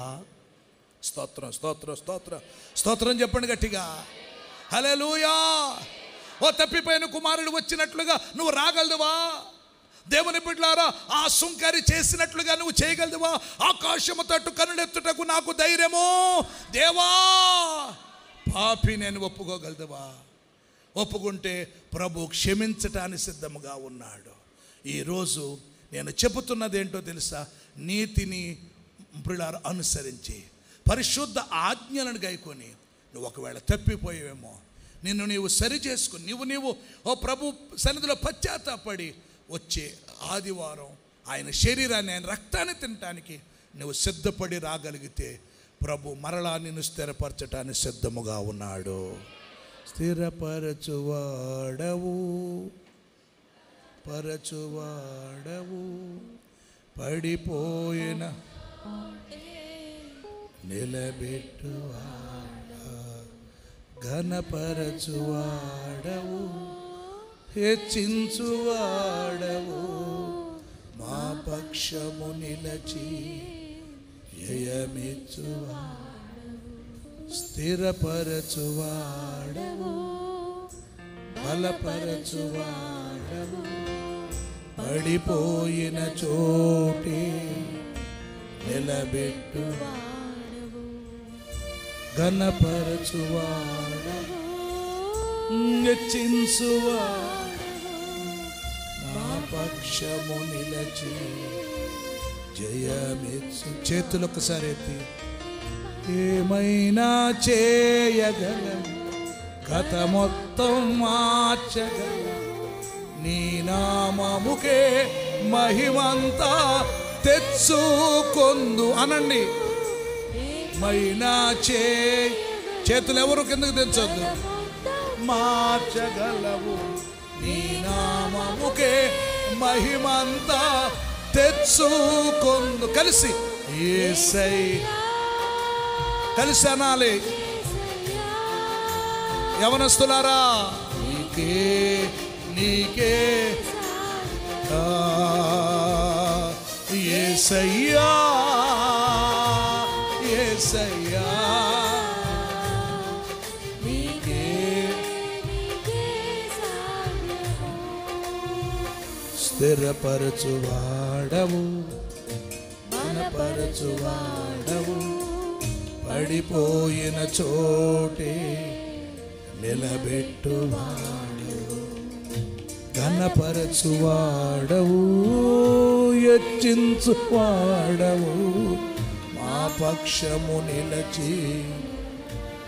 A: స్తోత్రం స్తోత్రం స్తోత్రం స్తోత్రం చెప్పండి గట్టిగా, హల్లెలూయా. ఓ తప్పిపోయిన కుమారుడు వచ్చినట్లుగా నువ్వు రాగలదువా? దేవుని బిడ్డలారా, ఆ సుంకరి చేసినట్లుగా నువ్వు చేయగలదువా? ఆకాశము తట్టు కనులెత్తుటకు నాకు ధైర్యము దేవా, పాపి నేను ఒప్పుకోగలదువా? ఒప్పుకుంటే ప్రభు క్షమించటానికి సిద్ధముగా ఉన్నాడు. ఈరోజు నేను చెబుతున్నది ఏంటో తెలుసా? నీతిని బిడ్డలారా అనుసరించి పరిశుద్ధ ఆజ్ఞలను గైకొని నువ్వు ఒకవేళ తప్పిపోయేవేమో, నిన్ను నీవు సరి చేసుకుని నీవు ఓ ప్రభు సన్నిధిలో పశ్చాత్తాపడి వచ్చే ఆదివారం ఆయన శరీరాన్ని, ఆయన రక్తాన్ని తినటానికి నువ్వు సిద్ధపడి రాగలిగితే ప్రభు మరలా నిన్ను స్థిరపరచటానికి సిద్ధముగా ఉన్నాడు. స్థిరపరచువాడవు, పరచువాడవు, పడిపోయిన నిలబెట్టువాడ, ఘనపరచువాడవు, హెచ్చించువాడవు, మా పక్షము నిలచి జయమిచ్చువాడవు, స్థిరపరచువాడవు, బలపరచువాడవు, పడిపోయిన చోటే నిలబెట్టువాడవు, ఘనపరచువాడవు, హెచ్చించువాడవు, నా పక్షము నిలచి జయమిచ్చు. చేతులు ఒకసారి ఎత్తి, ఏమైనా చేయగలను, కథ మొత్తం మార్చగలను, నీ నామముకే మహిమంతా తెచ్చుకొందు అనండి. మైనా చేతులు ఎవరు కిందకు తెచ్చొద్దు. మార్చగలవు, నీ నామముకే మహిమంతా తెచ్చుకొందు. కలిసి యేసయ్యా, కలిసి అనాలి. యవనస్తులారా, నీకే నీకే యేసయ్యా, యేసయ్యా, నీకే స్థిరపరచువాడవు, బలపరచువాడవు, పడిపోయిన చోటే నిలబెట్టువాడవు, ఘనపరచువాడవు, హెచ్చించువాడవు, మా పక్షము నిలచి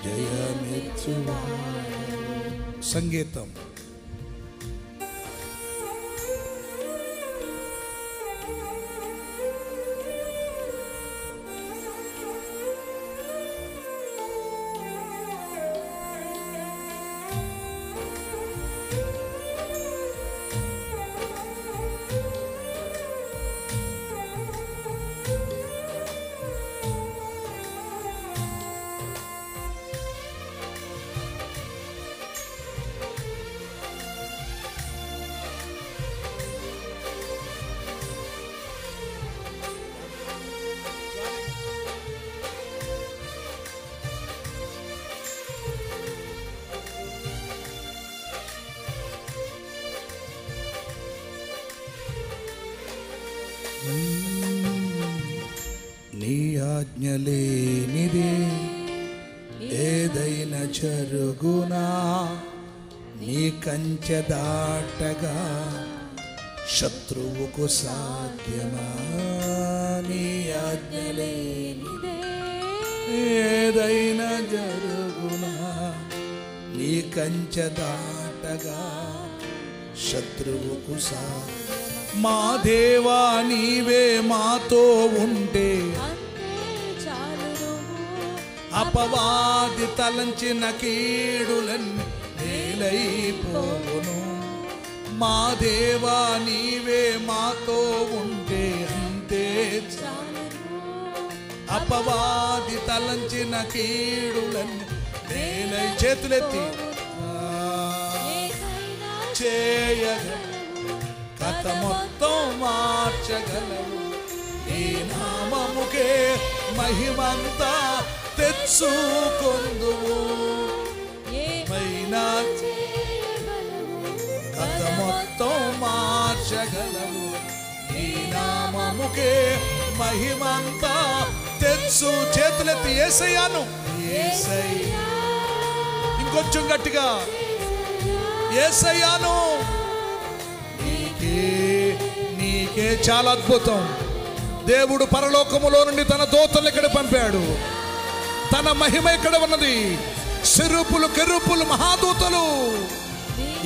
A: జయమిచ్చువాడవు. సంగీతం. నీ ఆజ్ఞ లేనిదే ఏదైనా జరుగునా, నీ కంచె దాటగా శత్రువుకు సాధ్యమా. నీ ఆజ్ఞ లేనిదే ఏదైనా జరుగునా, నీ కంచె దాటగా శత్రువుకు సాధ్యమా. మా దేవా నీవే మాతో ఉంటే అపవాది తలంచిన కీడులన్నీ మేలైపోవును. మా దేవా నీవే మాతో ఉంటే అంతే అపవాది తలంచిన కీడులన్నీ మేలై. చేతులెత్తి చేయగలవు, కథ మొత్తం మార్చగలవు, నీ నామముకే మహిమంతా తెచ్చుకొందువు. మైనా కథ మొత్తం మార్చగలవు, నీ నామముకే మహిమంతా తెచ్చు. చేతులెత్తి యేసయ్యాను, యేసయ్యా. ఇంకొంచెం గట్టిగా యేసయ్యాను. నీకే చాలా అద్భుతం. దేవుడు పరలోకములో నుండి తన దూతలు ఇక్కడ పంపాడు. తన మహిమ ఇక్కడ ఉన్నది. సిరుపులు కెరూపులు మహాదూతలు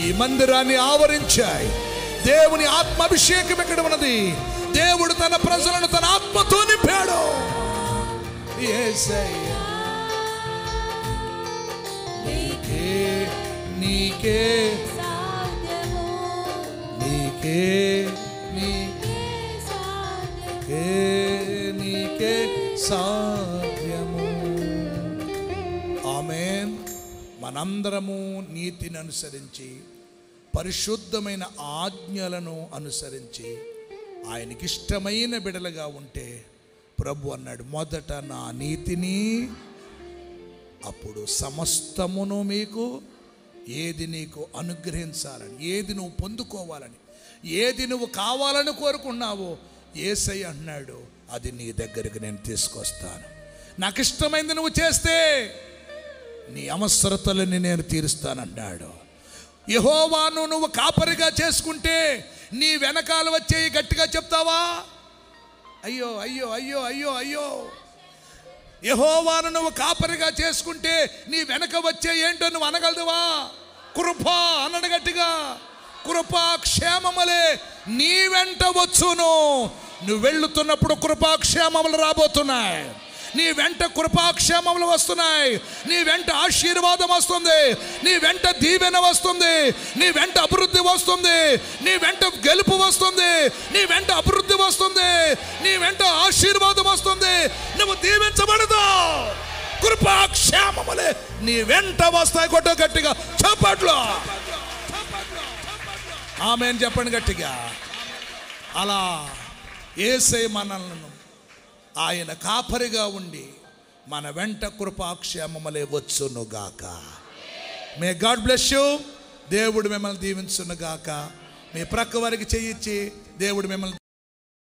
A: ఈ మందిరాన్ని ఆవరించాయి. దేవుని ఆత్మాభిషేకం ఇక్కడ ఉన్నది. దేవుడు తన ప్రజలను తన ఆత్మతో నింపాడు. యేసయ్యా నీకే నీకే నీకే నీకే సాధ్యము. ఆమేన్. మనందరము నీతిని అనుసరించి పరిశుద్ధమైన ఆజ్ఞలను అనుసరించి ఆయనకిష్టమైన బిడలుగా ఉంటే ప్రభు అన్నాడు, మొదట నా నీతిని, అప్పుడు సమస్తమును మీకు ఏది నీకు అనుగ్రహించాలని, ఏది నువ్వు పొందుకోవాలని, ఏది నువ్వు కావాలని కోరుకున్నావో యేసయ్య అన్నాడు, అది నీ దగ్గరికి నేను తీసుకొస్తాను. నాకు ఇష్టమైంది నువ్వు చేస్తే నీ అవసరతలని నేను తీరుస్తానన్నాడు. యెహోవాను నువ్వు కాపరిగా చేసుకుంటే నీ వెనకాల వచ్చే గట్టిగా చెప్తావా? అయ్యో అయ్యో అయ్యో అయ్యో అయ్యో. యెహోవాను నువ్వు కాపరిగా చేసుకుంటే నీ వెనక వచ్చే ఏంటో నువ్వు అనగలదువా? కృప అన్నడు గట్టిగా. కృపాక్షేమములే నీ వెంట వచ్చును. నువ్వు వెళ్తున్నప్పుడు కృపాక్షేమములు రాబోతున్నాయి. నీ వెంట కృపాక్షేమములు వస్తున్నాయి. నీ వెంట ఆశీర్వాదం వస్తుంది. నీ వెంట దీవెన వస్తుంది. నీ వెంట అభివృద్ధి వస్తుంది. నీ వెంట గెలుపు వస్తుంది. నీ వెంట అభివృద్ధి వస్తుంది. నీ వెంట ఆశీర్వాదం వస్తుంది. నువ్వు దీవించబడతావు. కృపాక్షేమములే నీ వెంట వస్తాయి. కొట్ట గట్టిగా చప్పట్లు. ఆమేన్ చెప్పండి గట్టిగా. అలా యేసయ్య మనలను ఆయన కాపరిగా ఉండి మన వెంట కృపాక్షేమములే వచ్చునుగాక. May God bless you. దేవుడు మిమ్మల్ని దీవించునుగాక. మీ ప్రక్క వారికి చెయ్యిచ్చి దేవుడు మిమ్మల్ని